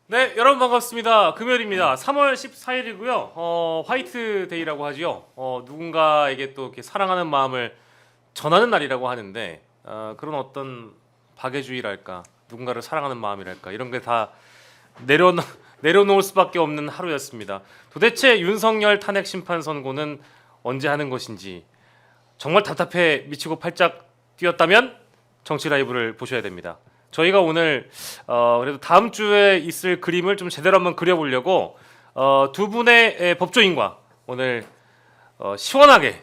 네, 여러분 반갑습니다. 금요일입니다. 3월 14일이고요. 화이트데이라고 하지요. 누군가에게 또 이렇게 사랑하는 마음을 전하는 날이라고 하는데 그런 어떤 박애주의랄까, 누군가를 사랑하는 마음이랄까 이런 게 다 내려놓을 수밖에 없는 하루였습니다. 도대체 윤석열 탄핵 심판 선고는 언제 하는 것인지 정말 답답해 미치고 팔짝 뛰었다면 정치 라이브를 보셔야 됩니다. 저희가 오늘 그래도 다음 주에 있을 그림을 좀 제대로 한번 그려보려고 두 분의 법조인과 오늘 시원하게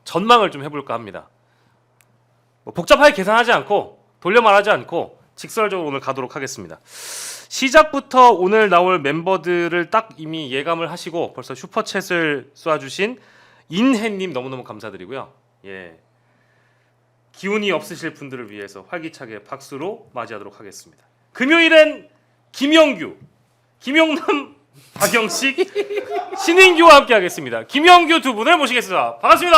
전망을 좀 해볼까 합니다. 뭐 복잡하게 계산하지 않고 돌려 말하지 않고 직설적으로 오늘 가도록 하겠습니다. 시작부터 오늘 나올 멤버들을 딱 이미 예감을 하시고 벌써 슈퍼챗을 쏴주신 인혜님 너무너무 감사드리고요. 예. 기운이 없으실 분들을 위해서 활기차게 박수로 맞이하도록 하겠습니다. 금요일엔 김영규, 김용남, 박영식, 신인규와 함께하겠습니다. 김영규 두 분을 모시겠습니다. 반갑습니다.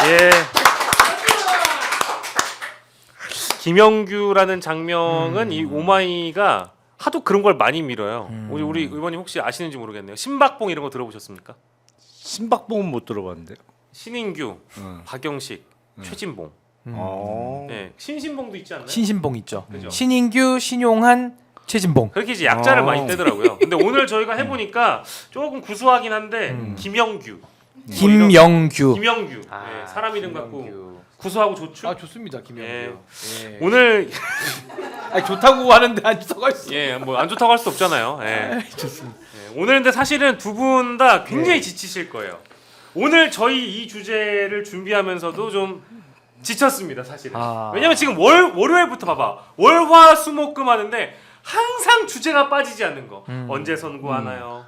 예. 김영규라는 장명은 이 오마이가 하도 그런 걸 많이 밀어요. 우리 의원님 혹시 아시는지 모르겠네요. 신박봉 이런 거 들어보셨습니까? 신박봉은 못 들어봤는데요. 신인규, 박영식, 최진봉. 네, 신신봉도 있지 않나요? 신신봉 있죠. 그죠? 신인규, 신용한, 최진봉. 그렇게 이제 약자를 많이 떼더라고요. 근데 오늘 저희가 해보니까 조금 구수하긴 한데 김영규, 김영규. 김영규. 네, 사람 이름 갖고 구수하고 좋죠. 아 좋습니다, 김영규. 예. 오늘 아니, 좋다고 하는데 안 좋다고 할 수. 뭐 안 좋다고 할 수 없잖아요. 예. 좋습니다. 오늘 근데 사실은 두 분 다 굉장히 지치실 거예요. 오늘 저희 이 주제를 준비하면서도 좀 지쳤습니다, 사실은. 왜냐면 지금 월요일부터 봐봐. 월화수목금 하는데 항상 주제가 빠지지 않는 거. 언제 선고하나요?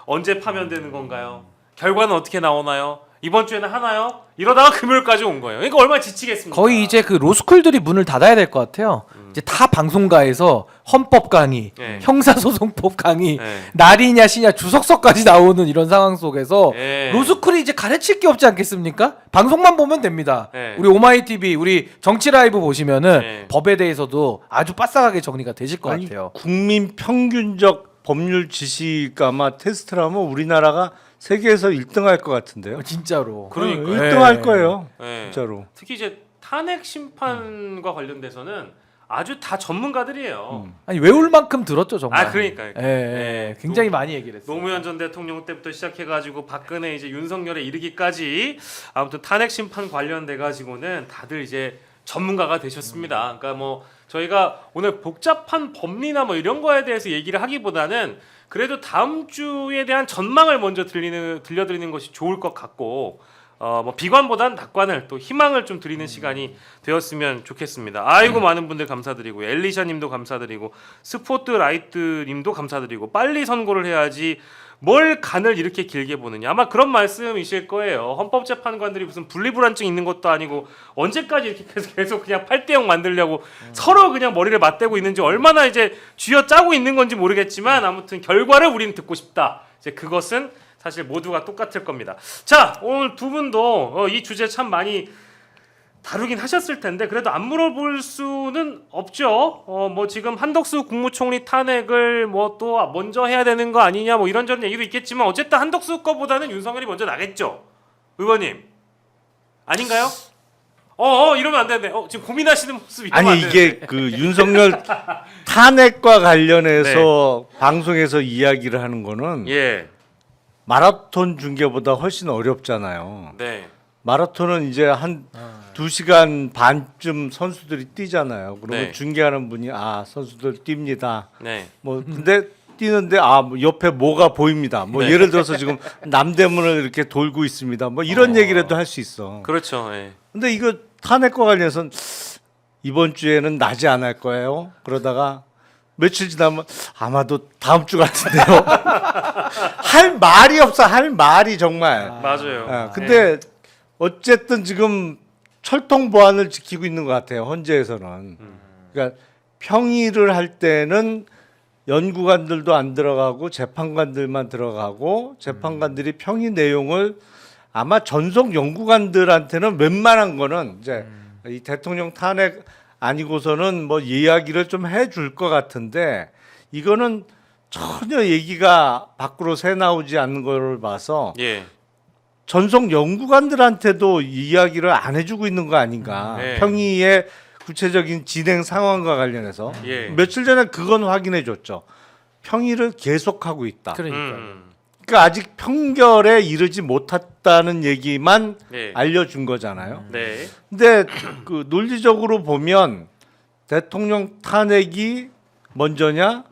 언제 파면되는 건가요? 결과는 어떻게 나오나요? 이번 주에는 하나요? 이러다가 금요일까지 온 거예요. 그러니까 얼마나 지치겠습니까? 거의 이제 그 로스쿨들이 문을 닫아야 될 것 같아요. 이제 다 방송가에서 헌법 강의, 네. 형사소송법 강의, 네. 날이냐 시냐 주석서까지 나오는 이런 상황 속에서 네. 로스쿨이 이제 가르칠 게 없지 않겠습니까? 방송만 보면 됩니다. 네. 우리 오마이TV, 우리 정치라이브 보시면은 네. 법에 대해서도 아주 빠삭하게 정리가 되실 것 아니, 같아요. 국민 평균적 법률 지식 아마 테스트라면 우리나라가 세계에서 1등할 것 같은데요. 진짜로. 그러니까요. 1등할 거예요. 네. 진짜로. 특히 이제 탄핵 심판과 관련돼서는 아주 다 전문가들이에요. 아니 외울 만큼 들었죠 정말. 그러니까요. 예, 굉장히 많이 얘기를 했어요. 노무현 전 대통령 때부터 시작해가지고 박근혜 이제 윤석열에 이르기까지 아무튼 탄핵 심판 관련돼 가지고는 다들 이제 전문가가 되셨습니다. 그러니까 뭐 저희가 오늘 복잡한 법리나 뭐 이런 거에 대해서 얘기를 하기보다는 그래도 다음 주에 대한 전망을 먼저 들려드리는 것이 좋을 것 같고 뭐 비관보단 낙관을 또 희망을 좀 드리는 시간이 되었으면 좋겠습니다. 아이고 많은 분들 감사드리고 엘리샤님도 감사드리고 스포트라이트님도 감사드리고 빨리 선고를 해야지 뭘 간을 이렇게 길게 보느냐 아마 그런 말씀이실 거예요. 헌법재판관들이 무슨 분리불안증 있는 것도 아니고 언제까지 이렇게 계속 그냥 8대0 만들려고 서로 그냥 머리를 맞대고 있는지 얼마나 이제 쥐어짜고 있는 건지 모르겠지만 아무튼 결과를 우리는 듣고 싶다. 이제 그것은 사실 모두가 똑같을 겁니다. 자, 오늘 두 분도 이 주제 참 많이 다루긴 하셨을 텐데 그래도 안 물어볼 수는 없죠. 뭐 지금 한덕수 국무총리 탄핵을 뭐 또 먼저 해야 되는 거 아니냐 뭐 이런저런 얘기도 있겠지만 어쨌든 한덕수 거보다는 윤석열이 먼저 나겠죠. 의원님 아닌가요? 이러면 안 되는데 지금 고민하시는 모습 이러면 아니 안 이게 되는데. 그 윤석열 탄핵과 관련해서 방송에서 이야기를 하는 거는 예, 마라톤 중계보다 훨씬 어렵잖아요. 네, 마라톤은 이제 한 2시간 반쯤 선수들이 뛰잖아요. 그러면 네. 중계하는 분이 선수들 뜁니다. 네, 뭐 근데 뛰는데 뭐 옆에 뭐가 보입니다. 뭐 네. 예를 들어서 지금 남대문을 이렇게 돌고 있습니다. 뭐 이런 얘기라도 할 수 있어. 그렇죠. 예. 근데 이거 탄핵과 관련해서는 이번 주에는 나지 않을 거예요. 그러다가 며칠 지나면 아마도 다음 주 같은데요. 할 말이 없어. 할 말이 정말. 맞아요. 근데 어쨌든 지금 철통 보안을 지키고 있는 것 같아요. 헌재에서는. 그러니까 평의를 할 때는 연구관들도 안 들어가고 재판관들만 들어가고 재판관들이 평의 내용을 아마 전속 연구관들한테는 웬만한 거는 이제 이 대통령 탄핵 아니고서는 뭐 이야기를 좀 해줄 것 같은데 이거는 전혀 얘기가 밖으로 새 나오지 않는 걸 봐서 예. 전속 연구관들한테도 이야기를 안 해주고 있는 거 아닌가. 네. 평의의 구체적인 진행 상황과 관련해서 예. 며칠 전에 그건 확인해 줬죠. 평의를 계속하고 있다. 그러니까요. 그러니까 아직 평결에 이르지 못했다는 얘기만 네. 알려준 거잖아요. 네. 근데 그 논리적으로 보면 대통령 탄핵이 먼저냐,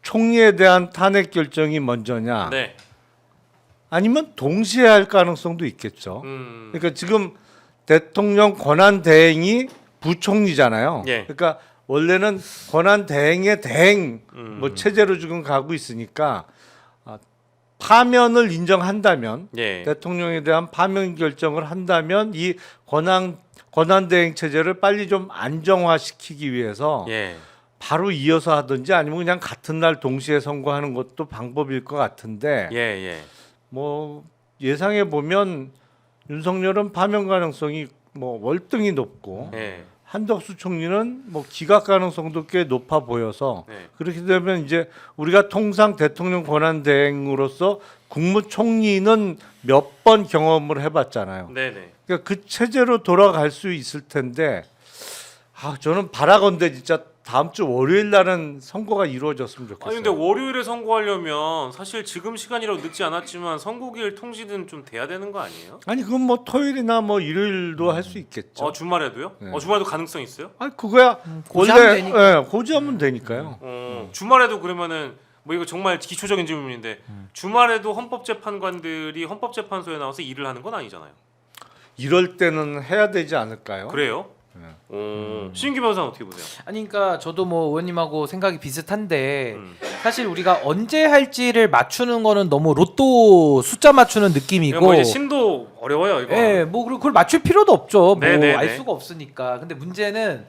총리에 대한 탄핵 결정이 먼저냐, 네. 아니면 동시에 할 가능성도 있겠죠. 그러니까 지금 대통령 권한 대행이 부총리잖아요. 예. 그러니까 원래는 권한 대행의 대행 뭐 체제로 지금 가고 있으니까 파면을 인정한다면 예. 대통령에 대한 파면 결정을 한다면 이 권한 대행 체제를 빨리 좀 안정화시키기 위해서 예. 바로 이어서 하든지 아니면 그냥 같은 날 동시에 선거하는 것도 방법일 것 같은데 예. 예. 뭐 예상해 보면 윤석열은 파면 가능성이 뭐 월등히 높고 예. 한덕수 총리는 뭐 기각 가능성도 꽤 높아 보여서 네. 그렇게 되면 이제 우리가 통상 대통령 권한 대행으로서 국무총리는 몇 번 경험을 해봤잖아요. 네네. 그러니까 그 체제로 돌아갈 수 있을 텐데 저는 바라건대 진짜 다음 주 월요일 날은 선거가 이루어졌으면 좋겠어요. 아니 근데 월요일에 선거하려면 사실 지금 시간이라도 늦지 않았지만 선거기일 통지는 좀 돼야 되는 거 아니에요? 아니 그건 뭐 토요일이나 뭐 일요일도 할 수 있겠죠. 주말에도요? 네. 주말에도 가능성 있어요? 아니 그거야 고지하면 원래 되니까. 고지하면 되니까요. 주말에도 그러면은 뭐 이거 정말 기초적인 질문인데 주말에도 헌법재판관들이 헌법재판소에 나와서 일을 하는 건 아니잖아요. 이럴 때는 해야 되지 않을까요? 그래요? 신기 변호사는 어떻게 보세요? 아니 그러니까 저도 뭐 의원님하고 생각이 비슷한데 음. 사실 우리가 언제 할지를 맞추는 거는 너무 로또 숫자 맞추는 느낌이고 이거 뭐 이제 심도 어려워요 이거. 예, 뭐 그걸 맞출 필요도 없죠. 뭐 네네네. 알 수가 없으니까. 근데 문제는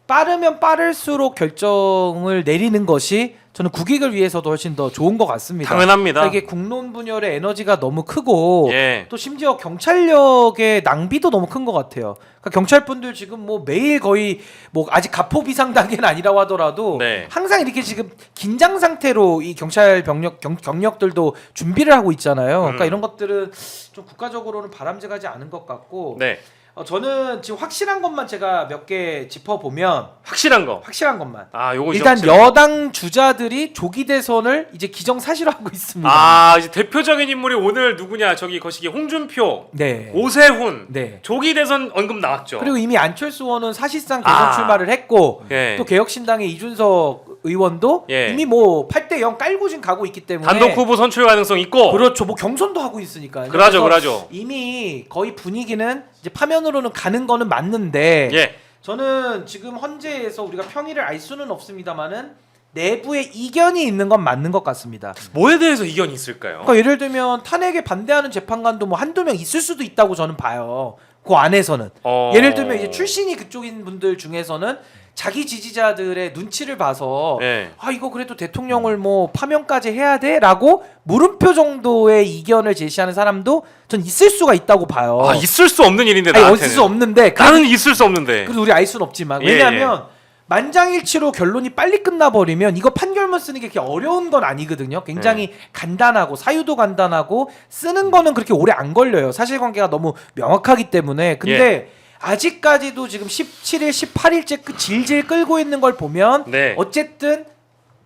빠르면 빠를수록 결정을 내리는 것이 저는 국익을 위해서도 훨씬 더 좋은 것 같습니다. 당연합니다. 그러니까 이게 국론 분열의 에너지가 너무 크고 예. 또 심지어 경찰력의 낭비도 너무 큰 것 같아요. 그러니까 경찰분들 지금 뭐 매일 거의 뭐 아직 가포 비상 단계는 아니라고 하더라도 네. 항상 이렇게 지금 긴장 상태로 이 경찰 경력들도 준비를 하고 있잖아요. 그러니까 이런 것들은 좀 국가적으로는 바람직하지 않은 것 같고 네. 저는 지금 확실한 것만 제가 몇 개 짚어보면 확실한 거. 확실한 것만 요거 일단 확실한 거. 여당 주자들이 조기 대선을 이제 기정사실화하고 있습니다. 이제 대표적인 인물이 오늘 누구냐? 저기 거시기 홍준표, 네. 오세훈, 네. 조기 대선 언급 나왔죠. 그리고 이미 안철수 의원은 사실상 대선 출마를 했고 예. 또 개혁신당의 이준석 의원도 예. 이미 뭐 8대0 깔고 지금 가고 있기 때문에 단독 후보 선출 가능성 있고. 그렇죠. 뭐 경선도 하고 있으니까. 그러죠. 이미 거의 분위기는 이제 파면으로는 가는 거는 맞는데 예. 저는 지금 헌재에서 우리가 평의를 알 수는 없습니다만은 내부에 이견이 있는 건 맞는 것 같습니다. 뭐에 대해서 이견이 있을까요? 그러니까 예를 들면 탄핵에 반대하는 재판관도 뭐 한두 명 있을 수도 있다고 저는 봐요. 그 안에서는. 예를 들면 이제 출신이 그쪽인 분들 중에서는 자기 지지자들의 눈치를 봐서 예. 이거 그래도 대통령을 뭐 파면까지 해야 돼라고 물음표 정도의 이견을 제시하는 사람도 전 있을 수가 있다고 봐요. 있을 수 없는 일인데 아니, 나한테는. 있을 수 없는데 나는 있을 수 없는데. 그래도 우리 알 수는 없지만 예, 왜냐하면 만장일치로 결론이 빨리 끝나버리면 이거 판결문 쓰는 게 그렇게 어려운 건 아니거든요. 굉장히 간단하고 사유도 간단하고 쓰는 거는 그렇게 오래 안 걸려요. 사실관계가 너무 명확하기 때문에. 근데 아직까지도 지금 17일, 18일째 질질 끌고 있는 걸 보면 네. 어쨌든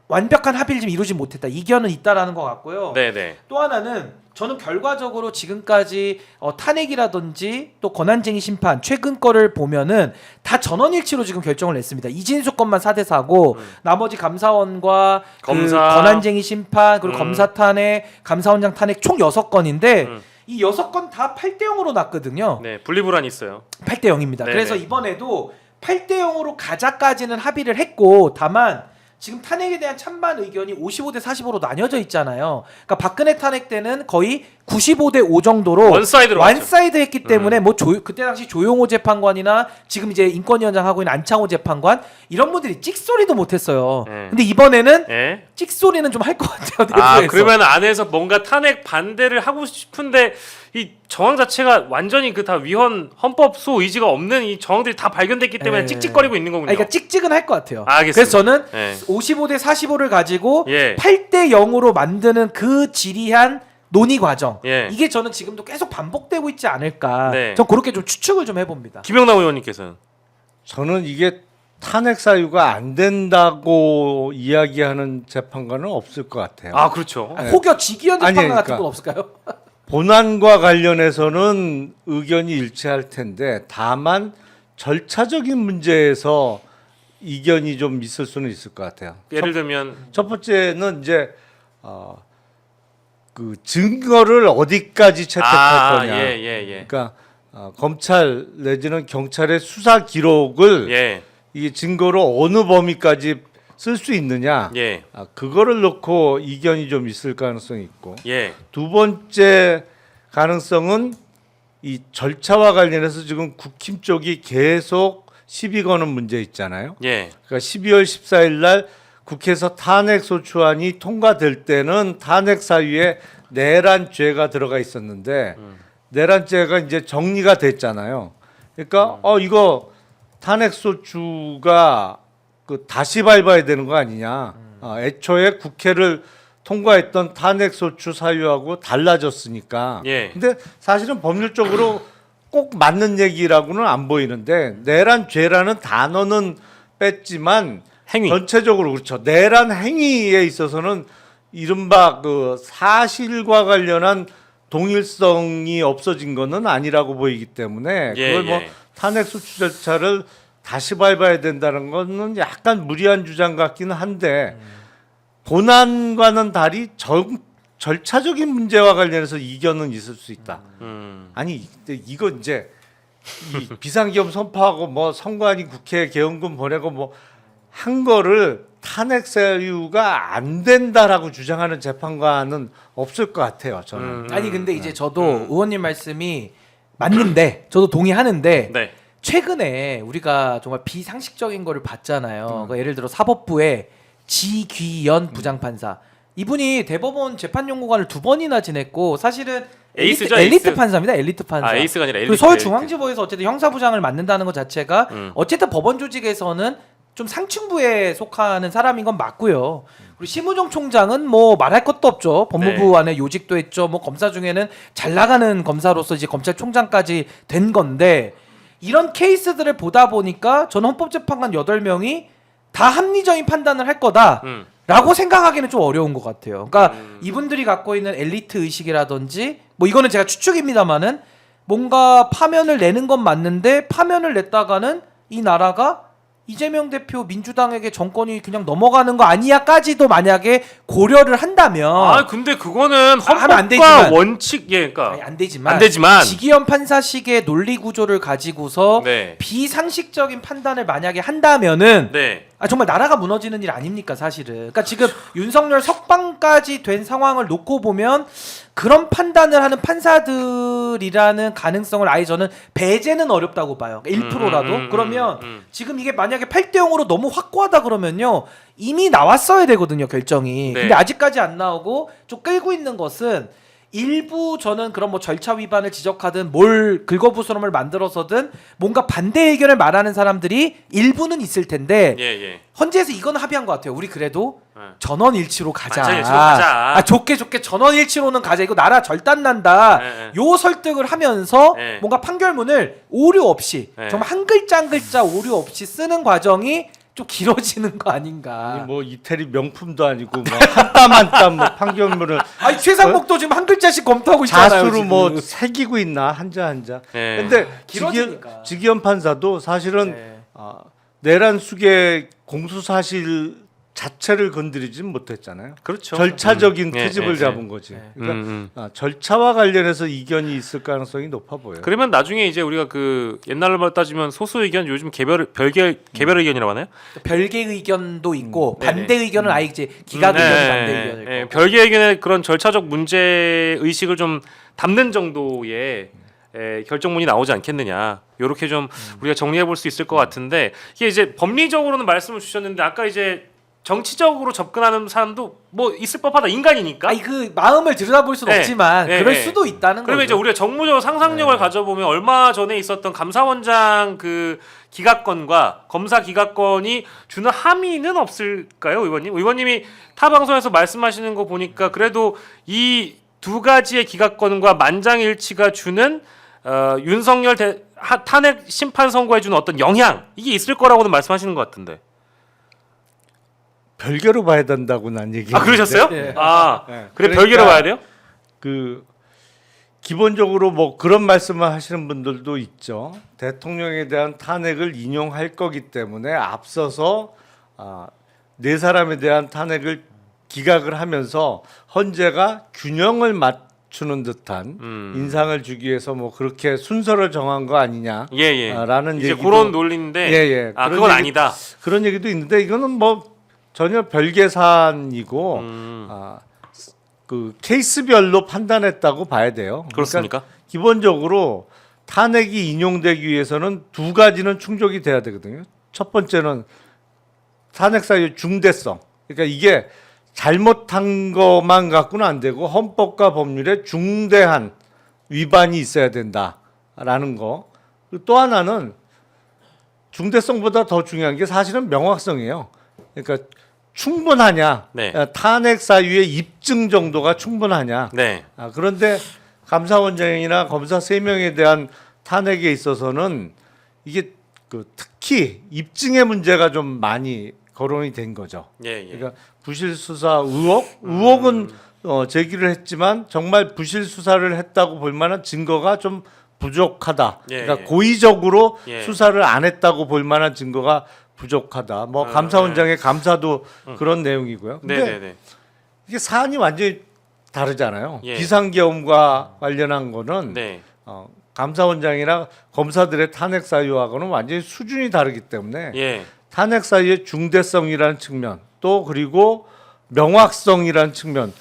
완벽한 합의를 지금 이루지 못했다. 이견은 있다라는 것 같고요. 네네. 또 하나는 저는 결과적으로 지금까지 탄핵이라든지 또 권한쟁의 심판 최근 거를 보면은 다 전원일치로 지금 결정을 냈습니다. 이진수 건만 4대4고 나머지 감사원과 검사. 그 권한쟁의 심판 그리고 검사 탄핵, 감사원장 탄핵 총 6건인데 이 6건 다 8대0으로 났거든요. 네, 분리불안이 있어요. 8대0입니다. 네네. 그래서 이번에도 8대0으로 가자까지는 합의를 했고 다만 지금 탄핵에 대한 찬반 의견이 55대 45로 나뉘어져 있잖아요. 그러니까 박근혜 탄핵 때는 거의 95대 5 정도로 원사이드로 완사이드 했기 때문에 뭐 그때 당시 조용호 재판관이나 지금 이제 인권위원장 하고 있는 안창호 재판관 이런 분들이 찍소리도 못했어요. 근데 이번에는 찍소리는 좀 할 것 같아요. 내부에서. 그러면 안에서 뭔가 탄핵 반대를 하고 싶은데 이 정황 자체가 완전히 그 다 위헌 헌법소 의지가 없는 이 정황들이 다 발견됐기 때문에 예. 찍찍거리고 있는 거군요. 그러니까 찍찍은 할 것 같아요. 알겠습니다. 그래서 저는 예. 55대 45를 가지고 예. 8대 0으로 만드는 그 지리한 논의 과정. 예. 이게 저는 지금도 계속 반복되고 있지 않을까. 네. 전 그렇게 좀 추측을 좀 해봅니다. 김영남 의원님께서는 저는 이게 탄핵 사유가 안 된다고 이야기하는 재판관은 없을 것 같아요. 아 그렇죠. 혹여 직위원 아니, 재판관 같은 그러니까. 건 없을까요? 본안과 관련해서는 의견이 일치할 텐데 다만 절차적인 문제에서 이견이 좀 있을 수는 있을 것 같아요. 예를 들면 첫 번째는 이제 그 증거를 어디까지 채택할 거냐. 예예예. 그러니까 검찰 내지는 경찰의 수사 기록을 예. 이게 증거로 어느 범위까지 쓸 수 있느냐. 예. 그거를 놓고 이견이 좀 있을 가능성이 있고. 예. 두 번째 가능성은 이 절차와 관련해서 지금 국힘 쪽이 계속 시비 거는 문제 있잖아요. 예. 그러니까 12월 14일 날 국회에서 탄핵 소추안이 통과될 때는 탄핵 사유에 내란죄가 들어가 있었는데 내란죄가 이제 정리가 됐잖아요. 그러니까 이거 탄핵 소추가 그 다시 밟아야 되는 거 아니냐. 애초에 국회를 통과했던 탄핵 소추 사유하고 달라졌으니까. 예. 근데 사실은 법률적으로 꼭 맞는 얘기라고는 안 보이는데 내란죄라는 단어는 뺐지만 행위. 전체적으로 그렇죠. 내란 행위에 있어서는 이른바 그 사실과 관련한 동일성이 없어진 거는 아니라고 보이기 때문에 예, 그걸 뭐 예. 탄핵 소추 절차를 다시 밟아야 된다는 거는 약간 무리한 주장 같기는 한데 본안과는 달리 절차적인 문제와 관련해서 이견은 있을 수 있다. 아니 이거 이제 이 비상계엄 선포하고 뭐 선관위 국회 개헌금 보내고 뭐 한 거를 탄핵 사유가 안 된다라고 주장하는 재판관은 없을 것 같아요. 저는. 아니 근데 이제 저도 의원님 말씀이 맞는데 저도 동의하는데 네. 최근에 우리가 정말 비상식적인 거를 봤잖아요. 그러니까 예를 들어 사법부의 지귀연 부장판사 이분이 대법원 재판연구관을 2번이나 지냈고 사실은 에이스죠, 엘리트 에이스. 판사입니다. 엘리트 판사. 아 에이스가 아니라 그리고 엘리트. 서울중앙지법에서 어쨌든 형사부장을 맡는다는 것 자체가 음. 어쨌든 법원 조직에서는 좀 상층부에 속하는 사람인 건 맞고요. 그리고 심우정 총장은 뭐 말할 것도 없죠. 법무부 네. 안에 요직도 했죠. 뭐 검사 중에는 잘 나가는 검사로서 이제 검찰총장까지 된 건데 이런 케이스들을 보다 보니까 저는 헌법재판관 8명이 다 합리적인 판단을 할 거다. 라고 생각하기는 좀 어려운 것 같아요. 그러니까 이분들이 갖고 있는 엘리트 의식이라든지 뭐 이거는 제가 추측입니다만은 뭔가 파면을 내는 건 맞는데 파면을 냈다가는 이 나라가 이재명 대표 민주당에게 정권이 그냥 넘어가는 거 아니야까지도 만약에 고려를 한다면 아 근데 그거는 하면 안 헌법과 되지만. 원칙 예 그러니까 아니, 안 되지만, 안 되지만. 지기현 판사식의 논리 구조를 가지고서 네. 비상식적인 판단을 만약에 한다면은 네. 정말 나라가 무너지는 일 아닙니까 사실은. 그러니까 지금 윤석열 석방까지 된 상황을 놓고 보면 그런 판단을 하는 판사들이라는 가능성을 아예 저는 배제는 어렵다고 봐요. 1%라도. 그러면 지금 이게 만약에 8대 0으로 너무 확고하다 그러면요. 이미 나왔어야 되거든요, 결정이. 네. 근데 아직까지 안 나오고 좀 끌고 있는 것은 일부 저는 그런 뭐 절차 위반을 지적하든 뭘 긁어부스럼을 만들어서든 뭔가 반대 의견을 말하는 사람들이 일부는 있을 텐데 예 예. 헌재에서 이건 합의한 것 같아요. 우리 그래도 네. 전원일치로 가자. 만장일치로 가자. 좋게 전원일치로는 가자. 이거 나라 절단 난다. 네. 요 설득을 하면서 네. 뭔가 판결문을 오류 없이 네. 정말 한 글자 한 글자 오류 없이 쓰는 과정이 좀 길어지는 거 아닌가. 아니, 뭐 이태리 명품도 아니고 뭐 한 땀 한 땀 뭐 판결문을 아니 최상목도 지금 한 글자씩 검토하고 있잖아요. 자수로 지금. 뭐 새기고 있나 한자 한자. 네. 근데 길어지니까. 지기현 판사도 사실은 네. 내란 수계 공수 사실 자체를 건드리진 못했잖아요. 그렇죠. 절차적인 네, 트집을 네, 잡은 네. 거지. 네. 그러니까 절차와 관련해서 이견이 있을 가능성이 높아 보여요. 그러면 나중에 이제 우리가 그 옛날로 따지면 소수 의견 요즘 개별 의견이라고 하나요? 별개 의견도 있고 네네. 반대 의견은 아예 이제 기각 의견, 반대 의견 있고. 네. 별개 의견의 그런 절차적 문제 의식을 좀 담는 정도의 결정문이 나오지 않겠느냐. 요렇게 좀 우리가 정리해 볼 수 있을 것 같은데 이게 이제 법리적으로는 말씀을 주셨는데 아까 이제 정치적으로 접근하는 사람도 뭐 있을 법하다. 인간이니까. 아니 그 마음을 들여다볼 수는 네. 없지만 네, 그럴 네. 수도 있다는 그러면 이제 거죠. 우리가 정무적 상상력을 가져보면 얼마 전에 있었던 감사원장 그 기각권과 검사 기각권이 주는 함의는 없을까요, 의원님? 의원님이 타 방송에서 말씀하시는 거 보니까 그래도 이 두 가지의 기각권과 만장일치가 주는 윤석열 탄핵 심판 선고에 주는 어떤 영향 이게 있을 거라고는 말씀하시는 것 같은데. 별개로 봐야 된다고 난 얘기. 아 그러셨어요? 네. 아 네. 그래 그러니까 별개로 봐야 돼요? 그 기본적으로 뭐 그런 말씀을 하시는 분들도 있죠. 대통령에 대한 탄핵을 인용할 거기 때문에 앞서서 네 사람에 대한 탄핵을 기각을 하면서 헌재가 균형을 맞추는 듯한 인상을 주기 위해서 뭐 그렇게 순서를 정한 거 아니냐. 예예. 라는 이제 얘기도 그런 논리인데. 예. 아 그런 그건 얘기- 아니다. 그런 얘기도 있는데 이거는 뭐 전혀 별개 사안이고 그 케이스별로 판단했다고 봐야 돼요. 그렇습니까? 그러니까 기본적으로 탄핵이 인용되기 위해서는 두 가지는 충족이 돼야 되거든요. 첫 번째는 탄핵 사유의 중대성. 그러니까 이게 잘못한 것만 갖고는 안 되고 헌법과 법률에 중대한 위반이 있어야 된다라는 거. 그리고 또 하나는 중대성보다 더 중요한 게 사실은 명확성이에요. 그러니까 충분하냐, 네. 탄핵 사유의 입증 정도가 충분하냐. 네. 그런데 감사원장이나 검사 3명에 대한 탄핵에 있어서는 이게 그 특히 입증의 문제가 좀 많이 거론이 된 거죠. 예. 그러니까 부실 수사 의혹은 제기를 했지만 정말 부실 수사를 했다고 볼 만한 증거가 좀 부족하다. 예, 그러니까 예. 고의적으로 예. 수사를 안 했다고 볼 만한 증거가 부족하다. 뭐 감사원장의 감사도 그런 내용이고요. 근데 네네네. 이게 사안이 완전히 다르잖아요. 예. 비상계엄과 관련한 거는 네. 감사원장이나 검사들의 탄핵 사유하고는 완전히 수준이 다르기 때문에 예. 탄핵 사유의 중대성이라는 측면 또 그리고 명확성이라는 측면.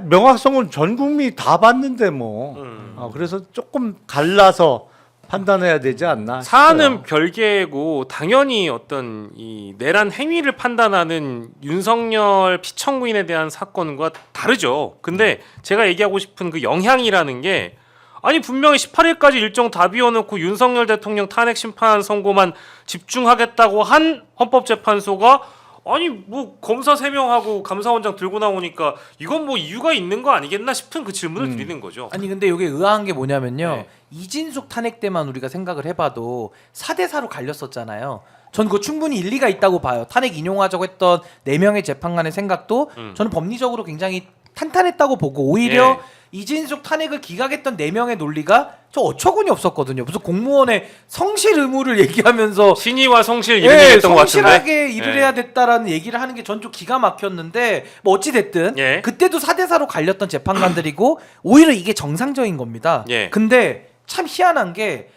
명확성은 전 국민이 다 봤는데 뭐. 그래서 조금 갈라서 판단해야 되지 않나. 사안은 싶어요. 별개고 당연히 어떤 이 내란 행위를 판단하는 윤석열 피청구인에 대한 사건과 다르죠. 근데 제가 얘기하고 싶은 그 영향이라는 게 아니 분명히 18일까지 일정 다 비워놓고 윤석열 대통령 탄핵 심판 선고만 집중하겠다고 한 헌법재판소가 아니 뭐 검사 3명하고 감사원장 들고 나오니까 이건 뭐 이유가 있는 거 아니겠나 싶은 그 질문을 드리는 거죠. 아니 근데 이게 의아한 게 뭐냐면요. 네. 이진숙 탄핵 때만 우리가 생각을 해봐도 4대4로 갈렸었잖아요. 전 그거 충분히 일리가 있다고 봐요. 탄핵 인용하자고 했던 4명의 재판관의 생각도 저는 법리적으로 굉장히 탄탄했다고 보고 오히려 예. 이진숙 탄핵을 기각했던 4명의 논리가 저 어처구니 없었거든요. 무슨 공무원의 성실 의무를 얘기하면서 신의와 성실 이런 예, 얘기했던 것 같은데. 성실하게 일을 예. 해야 됐다라는 얘기를 하는 게 전 좀 기가 막혔는데 뭐 어찌 됐든 예. 그때도 4대4로 갈렸던 재판관들이고 오히려 이게 정상적인 겁니다. 예. 근데 참 희한한 게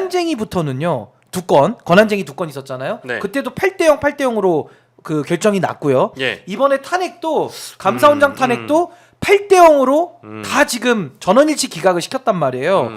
권한쟁의부터는요. 권한쟁의 2건 있었잖아요. 네. 그때도 8대0 8대0으로 그 결정이 났고요. 예. 이번에 탄핵도 감사원장 탄핵도 8대0으로 다 지금 전원일치 기각을 시켰단 말이에요.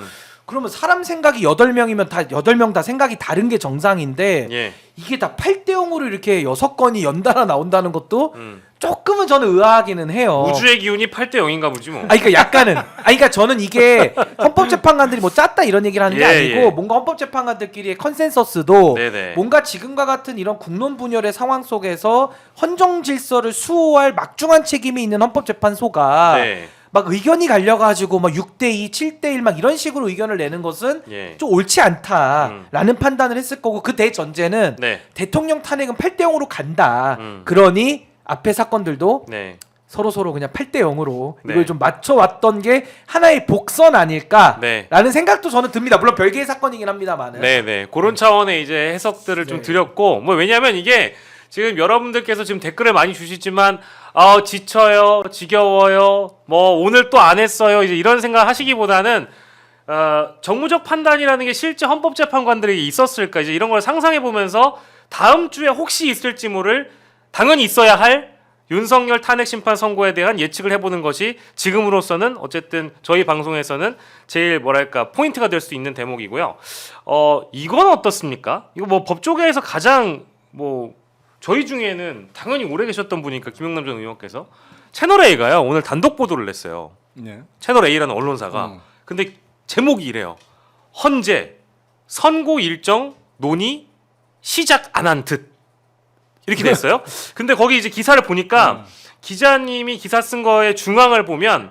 그러면 사람 생각이 8명이면 다 8명 다 생각이 다른 게 정상인데 예. 이게 다 8대0으로 이렇게 6건이 연달아 나온다는 것도 음. 조금은 저는 의아하기는 해요. 우주의 기운이 8대 0인가 보지 뭐. 그러니까 약간은 그러니까 저는 이게 헌법재판관들이 뭐 짰다 이런 얘기를 하는 게 예, 아니고 예. 뭔가 헌법재판관들끼리의 컨센서스도 네네. 뭔가 지금과 같은 이런 국론 분열의 상황 속에서 헌정 질서를 수호할 막중한 책임이 있는 헌법재판소가 네. 막 의견이 갈려가지고 막 6대2, 7대1 막 이런 식으로 의견을 내는 것은 예. 좀 옳지 않다라는 판단을 했을 거고 그 대전제는 네. 대통령 탄핵은 8대0으로 간다. 음. 그러니 앞에 사건들도 네. 서로 그냥 8대0으로 네. 이걸 좀 맞춰왔던 게 하나의 복선 아닐까라는 네. 생각도 저는 듭니다. 물론 별개의 사건이긴 합니다만은. 네네. 그런 차원의 이제 해석들을 좀 네. 드렸고, 뭐 왜냐하면 이게 지금 여러분들께서 지금 댓글을 많이 주시지만, 지쳐요, 지겨워요, 뭐 오늘 또 안 했어요, 이제 이런 생각 하시기보다는 정무적 판단이라는 게 실제 헌법재판관들에게 있었을까, 이제 이런 걸 상상해 보면서 다음 주에 혹시 있을지 모를 당연히 있어야 할 윤석열 탄핵 심판 선고에 대한 예측을 해보는 것이 지금으로서는 어쨌든 저희 방송에서는 제일 뭐랄까 포인트가 될 수 있는 대목이고요. 이건 어떻습니까? 이거 뭐 법조계에서 가장 뭐 저희 중에는 당연히 오래 계셨던 분이니까 김영남 전 의원께서 채널 A가요 오늘 단독 보도를 냈어요. 네. 채널 A라는 언론사가. 근데 제목이 이래요. 헌재 선고 일정 논의 시작 안 한 듯 이렇게 됐어요. 근데 거기 이제 기사를 보니까 기자님이 기사 쓴 거의 중앙을 보면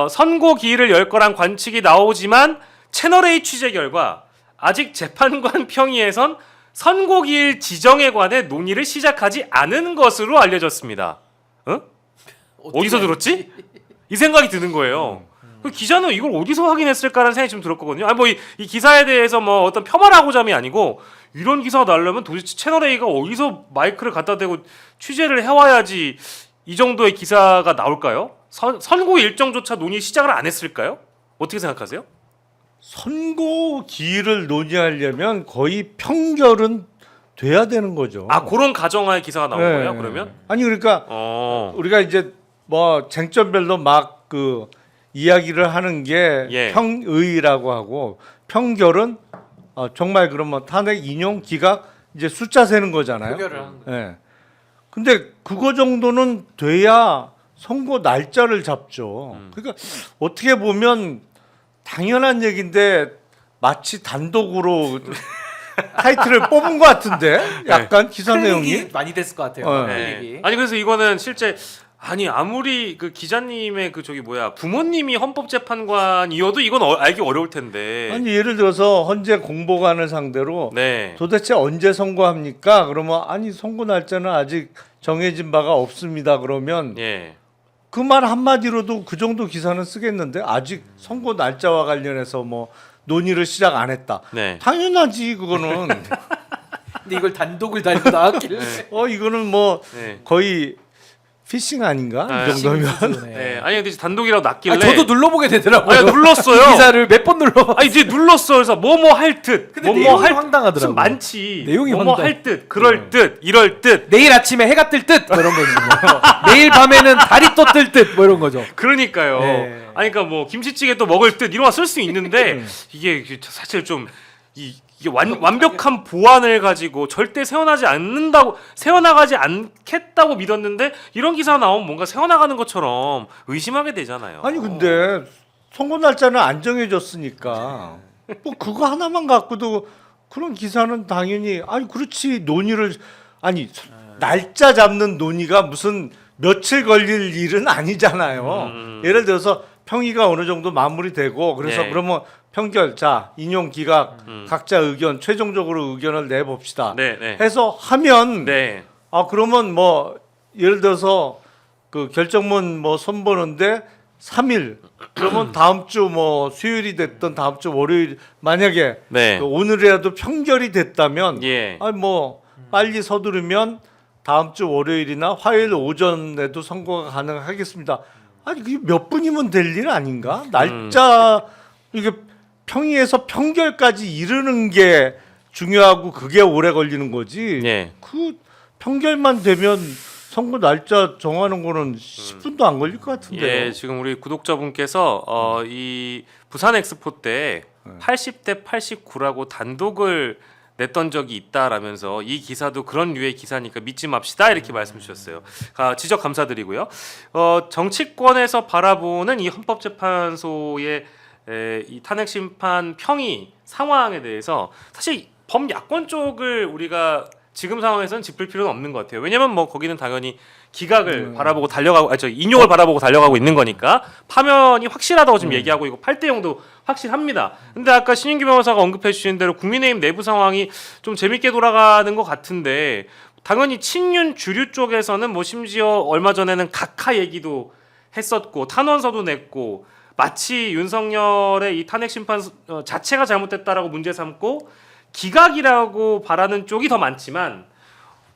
선고 기일을 열 거란 관측이 나오지만 채널A 취재 결과 아직 재판관 평의에선 선고 기일 지정에 관해 논의를 시작하지 않은 것으로 알려졌습니다. 어? 어디서 들었지? 이 생각이 드는 거예요. 그 기자는 이걸 어디서 확인했을까라는 생각이 좀 들었거든요. 아니 이 기사에 대해서 뭐 어떤 폄하를 하고자 함이 아니고 이런 기사가 나려면 도대체 채널 A가 어디서 마이크를 갖다 대고 취재를 해와야지 이 정도의 기사가 나올까요? 선고 일정조차 논의 시작을 안 했을까요? 어떻게 생각하세요? 선고 기일을 논의하려면 거의 평결은 돼야 되는 거죠. 아 그런 가정하에 기사가 나온 네. 거예요? 그러면? 아니 그러니까 우리가 이제 뭐 쟁점별로 막 그 이야기를 하는 게 예. 평의라고 하고 평결은 정말 그러면 탄핵 인용 기각 이제 숫자 세는 거잖아요. 표결을 하는 거죠. 예. 근데 그거 정도는 돼야 선고 날짜를 잡죠. 그러니까 어떻게 보면 당연한 얘기인데 마치 단독으로 타이틀을 뽑은 것 같은데 약간 기사 내용이. 클릭이 많이 됐을 것 같아요. 네. 클릭이. 아니 그래서 이거는 실제 아니 아무리 그 기자님의 그 저기 뭐야 부모님이 헌법재판관이어도 이건 알기 어려울 텐데. 아니 예를 들어서 헌재 공보관을 상대로 네. 도대체 언제 선고합니까? 그러면 아니 선고 날짜는 아직 정해진 바가 없습니다. 그러면 예. 그 말 한마디로도 그 정도 기사는 쓰겠는데 아직 선고 날짜와 관련해서 뭐 논의를 시작 안 했다. 네. 당연하지 그거는. 근데 이걸 단독을 달고 나왔길래 이거는 뭐 네. 거의 피싱 아닌가? 아, 이 정도면. 네. 아니 근데 단독이라고 났길래. 저도 눌러보게 되더라고요. 아니, 눌렀어요. 이 기사를 몇 번 눌러. 아 이제 눌렀어. 그래서 뭐뭐 할 듯. 근데 뭐뭐 내용이 할 황당하더라고요. 무슨 많지. 내용이 뭐뭐 황당. 할 듯. 그럴 듯. 이럴 듯. 내일 아침에 해가 뜰 듯. 뭐 이런 거죠. 내일 밤에는 달이 또 뜰 듯. 뭐 이런 거죠. 그러니까요. 네. 아니 그러니까 뭐 김치찌개 또 먹을 듯 이런 거 쓸 수 있는데 이게 사실 좀 이게 완벽한 보안을 가지고 절대 새어나가지 않겠다고 믿었는데 이런 기사가 나오면 뭔가 새어나가는 것처럼 의심하게 되잖아요. 아니 근데 선고 날짜는 안 정해졌으니까 뭐 그거 하나만 갖고도 그런 기사는 당연히 아니 그렇지 논의를 아니 날짜 잡는 논의가 무슨 며칠 걸릴 일은 아니잖아요. 예를 들어서 평의가 어느 정도 마무리되고 그래서 네. 그러면 평결 자 인용 기각 각자 의견 최종적으로 의견을 내봅시다. 네, 네. 해서 하면 네. 그러면 뭐 예를 들어서 그 결정문 뭐 선보는데 3일 그러면 다음 주 뭐 수요일이 됐던 다음 주 월요일 만약에 네. 그 오늘이라도 평결이 됐다면 예. 아니 뭐 빨리 서두르면 다음 주 월요일이나 화요일 오전에도 선고가 가능하겠습니다. 아니 그게 몇 분이면 될 일 아닌가? 날짜 이게 평의에서 평결까지 이르는 게 중요하고 그게 오래 걸리는 거지. 예. 그 평결만 되면 선거 날짜 정하는 거는 10분도 안 걸릴 것 같은데요. 예, 지금 우리 구독자분께서 이 부산 엑스포 때 80대 89라고 단독을 냈던 적이 있다라면서 이 기사도 그런 류의 기사니까 믿지 맙시다 이렇게 말씀 주셨어요. 지적 감사드리고요. 정치권에서 바라보는 이 헌법재판소의 이 탄핵 심판 평의 상황에 대해서 사실 범야권 쪽을 우리가 지금 상황에서는 짚을 필요는 없는 것 같아요. 왜냐면 뭐 거기는 당연히 기각을 바라보고 달려가고 인용을 바라보고 달려가고 있는 거니까 파면이 확실하다고 지금 얘기하고 있고 8대0도 확실합니다. 근데 아까 신인규 변호사가 언급해 주신 대로 국민의힘 내부 상황이 좀 재밌게 돌아가는 것 같은데 당연히 친윤 주류 쪽에서는 뭐 심지어 얼마 전에는 각하 얘기도 했었고 탄원서도 냈고 마치 윤석열의 이 탄핵 심판 자체가 잘못됐다라고 문제 삼고 기각이라고 바라는 쪽이 더 많지만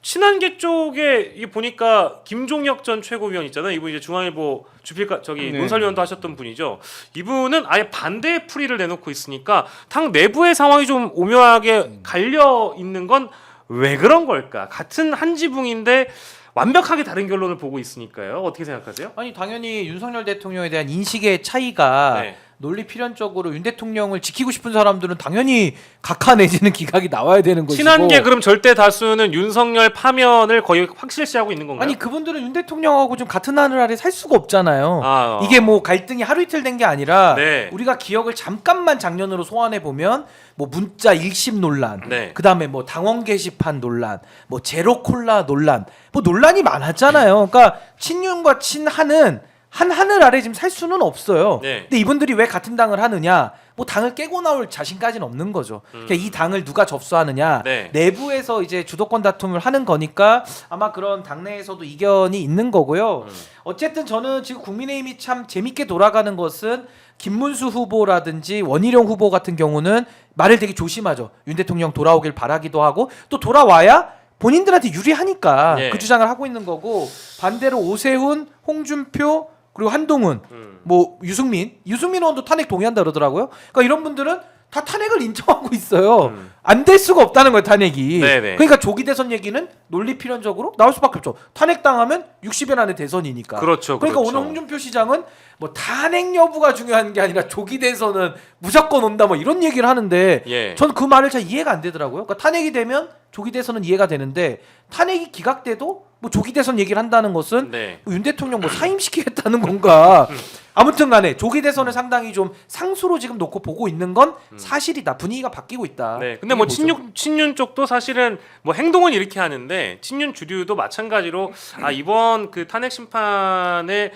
친한계 쪽에 이 보니까 김종혁 전 최고위원 있잖아요. 이분 이제 중앙일보 주필가 네. 논설위원도 하셨던 분이죠. 이분은 아예 반대의 풀이를 내놓고 있으니까 당 내부의 상황이 좀 오묘하게 갈려 있는 건 왜 그런 걸까? 같은 한 지붕인데 완벽하게 다른 결론을 보고 있으니까요. 어떻게 생각하세요? 아니 당연히 윤석열 대통령에 대한 인식의 차이가 네. 논리 필연적으로 윤 대통령을 지키고 싶은 사람들은 당연히 각하 내지는 기각이 나와야 되는 것이고 친한계 그럼 절대 다수는 윤석열 파면을 거의 확실시하고 있는 건가요? 아니 그분들은 윤 대통령하고 좀 같은 하늘 아래 살 수가 없잖아요. 아, 이게 뭐 갈등이 하루 이틀 된 게 아니라 네. 우리가 기억을 잠깐만 작년으로 소환해 보면 뭐 문자 일심 논란, 네. 그다음에 뭐 당원 게시판 논란, 뭐 제로 콜라 논란, 뭐 논란이 많았잖아요. 그러니까 친윤과 친한은 한 하늘 아래 지금 살 수는 없어요. 네. 근데 이분들이 왜 같은 당을 하느냐? 뭐 당을 깨고 나올 자신까지는 없는 거죠. 그러니까 이 당을 누가 접수하느냐? 네. 내부에서 이제 주도권 다툼을 하는 거니까 아마 그런 당내에서도 이견이 있는 거고요. 어쨌든 저는 지금 국민의힘이 참 재밌게 돌아가는 것은 김문수 후보라든지 원희룡 후보 같은 경우는 말을 되게 조심하죠. 윤 대통령 돌아오길 바라기도 하고 또 돌아와야 본인들한테 유리하니까 예. 그 주장을 하고 있는 거고 반대로 오세훈, 홍준표 그리고 한동훈, 뭐 유승민 의원도 탄핵 동의한다 그러더라고요. 그러니까 이런 분들은 다 탄핵을 인정하고 있어요. 안 될 수가 없다는 거예요, 탄핵이. 네네. 그러니까 조기 대선 얘기는 논리 필연적으로 나올 수밖에 없죠. 탄핵 당하면 60일 안에 대선이니까. 그렇죠, 그러니까 그렇죠. 오늘 홍준표 시장은 뭐 탄핵 여부가 중요한 게 아니라 조기 대선은 무조건 온다 뭐 이런 얘기를 하는데 예. 전 그 말을 잘 이해가 안 되더라고요. 그러니까 탄핵이 되면 조기 대선은 이해가 되는데 탄핵이 기각돼도 뭐 조기 대선 얘기를 한다는 것은 네. 윤 대통령 뭐 사임시키겠다는 건가? 아무튼간에 조기 대선을 상당히 좀 상수로 지금 놓고 보고 있는 건 사실이다. 분위기가 바뀌고 있다. 네. 근데 뭐 이게 뭐죠? 친윤 쪽도 사실은 뭐 행동은 이렇게 하는데 친윤 주류도 마찬가지로 이번 그 탄핵 심판의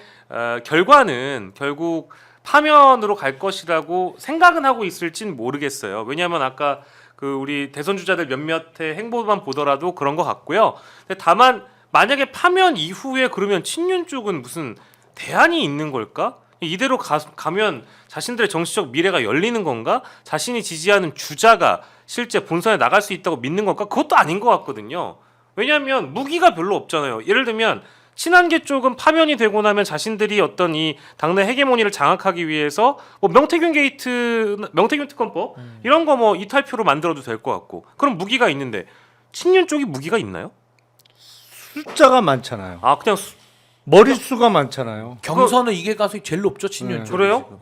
결과는 결국 파면으로 갈 것이라고 생각은 하고 있을진 모르겠어요. 왜냐하면 아까 그 우리 대선 주자들 몇몇의 행보만 보더라도 그런 것 같고요. 근데 다만 만약에 파면 이후에 그러면 친윤 쪽은 무슨 대안이 있는 걸까? 이대로 가면 자신들의 정치적 미래가 열리는 건가? 자신이 지지하는 주자가 실제 본선에 나갈 수 있다고 믿는 건가? 그것도 아닌 것 같거든요. 왜냐하면 무기가 별로 없잖아요. 예를 들면 친한계 쪽은 파면이 되고 나면 자신들이 어떤 이 당내 헤게모니를 장악하기 위해서 뭐 명태균 특검법 이런 거 뭐 이탈표로 만들어도 될 것 같고 그럼 무기가 있는데 친윤 쪽이 무기가 있나요? 숫자가 많잖아요. 그냥 머릿수가 많잖아요. 경선은 이게 가서 제일 높죠 친윤. 네. 쪽이 그래요? 지금.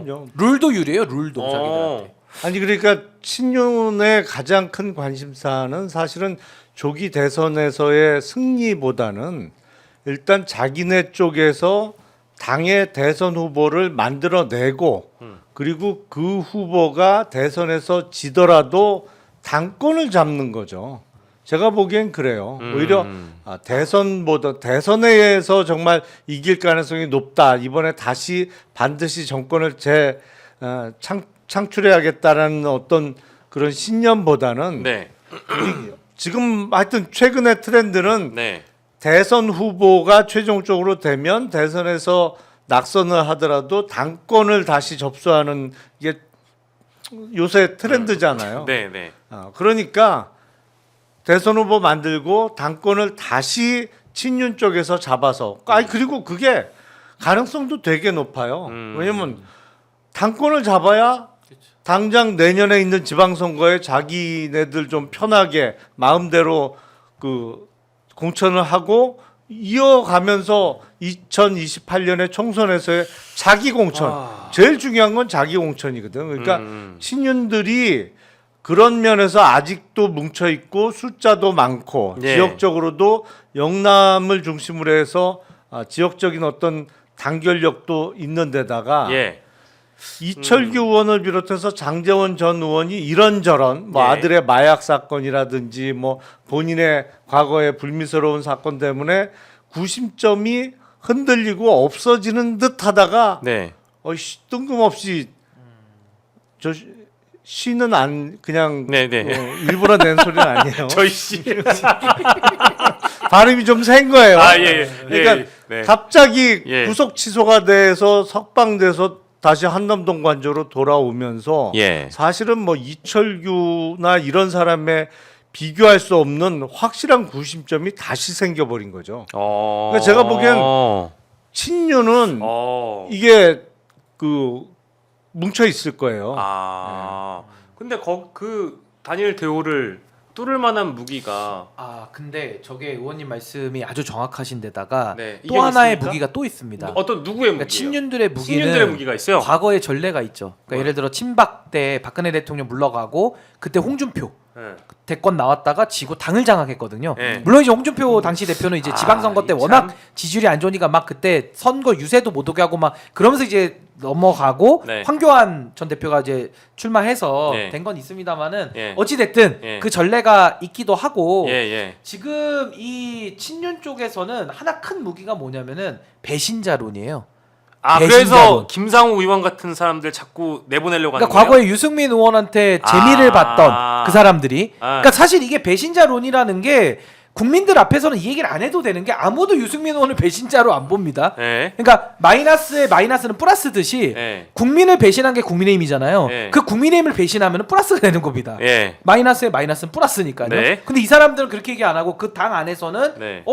그럼요. 룰도 유리해요. 룰도 자기들한테. 아니 그러니까 친윤의 가장 큰 관심사는 사실은 조기 대선에서의 승리보다는 일단 자기네 쪽에서 당의 대선 후보를 만들어내고 그리고 그 후보가 대선에서 지더라도 당권을 거죠. 제가 보기엔 그래요. 오히려 대선에서 정말 이길 가능성이 높다. 이번에 다시 반드시 정권을 창출해야겠다라는 어떤 그런 신념보다는 네. 지금 하여튼 최근의 트렌드는 네. 대선 후보가 최종적으로 되면 대선에서 낙선을 하더라도 당권을 다시 접수하는 이게 요새 트렌드잖아요. 네, 네. 그러니까 대선 후보 만들고 당권을 다시 친윤 쪽에서 잡아서 그리고 그게 가능성도 되게 높아요. 왜냐면 당권을 잡아야 당장 내년에 있는 지방선거에 자기네들 좀 편하게 마음대로 그 공천을 하고 이어가면서 2028년에 총선에서의 자기 공천 제일 중요한 건 자기 공천이거든. 그러니까 친윤들이 그런 면에서 아직도 뭉쳐 있고 숫자도 많고 예. 지역적으로도 영남을 중심으로 해서 지역적인 어떤 단결력도 있는 데다가 예. 이철규 의원을 비롯해서 장제원 전 의원이 이런저런 뭐 예. 아들의 마약 사건이라든지 뭐 본인의 과거의 불미스러운 사건 때문에 구심점이 흔들리고 없어지는 듯하다가 네. 뜬금없이 저 시는 안 그냥 네, 네. 일부러 낸 소리는 아니에요. 저희 씨. 발음이 좀 센 거예요. 예. 그러니까 네. 갑자기 예. 구속 취소가 돼서 석방돼서 다시 한남동 관저로 돌아오면서 예. 사실은 뭐 이철규나 이런 사람의 비교할 수 없는 확실한 구심점이 다시 생겨버린 거죠. 그러니까 제가 보기엔 친윤은 이게 그 뭉쳐 있을 거예요. 근데 그 다니엘 대호를 뚫을 만한 무기가 근데 저게 의원님 말씀이 아주 정확하신 데다가 네, 또 이견 하나의 있습니까? 무기가 또 있습니다. 어떤 누구의 그러니까 무기예요? 친윤들의 무기는 친윤들의 무기가 있어요. 과거의 전례가 있죠. 그러니까 뭐요? 예를 들어 친박 때 박근혜 대통령 물러가고 그때 홍준표 네. 대권 나왔다가 지고 당을 장악했거든요. 네. 물론 이제 홍준표 당시 대표는 이제 지방선거 때 이 워낙 참. 지지율이 안 좋으니까 막 그때 선거 유세도 못 오게 하고 막 그러면서 이제 넘어가고 네. 황교안 전 대표가 이제 출마해서 네. 된 건 있습니다만은 예. 어찌 됐든 예. 그 전례가 있기도 하고 예. 지금 이 친윤 쪽에서는 하나 큰 무기가 뭐냐면은 배신자론이에요. 그래서 배신자론. 김상우 의원 같은 사람들 자꾸 내보내려고 하는 그러니까 거예요? 과거에 유승민 의원한테 재미를 봤던 그 사람들이 그러니까 사실 이게 배신자론이라는 게 국민들 앞에서는 이 얘기를 안 해도 되는 게 아무도 유승민 의원을 배신자로 안 봅니다. 예. 그러니까 마이너스에 마이너스는 플러스듯이 예. 국민을 배신한 게 국민의힘이잖아요. 예. 그 국민의힘을 배신하면 플러스가 되는 겁니다. 예. 마이너스에 마이너스는 플러스니까요. 네. 근데 이 사람들은 그렇게 얘기 안 하고 그 당 안에서는 네.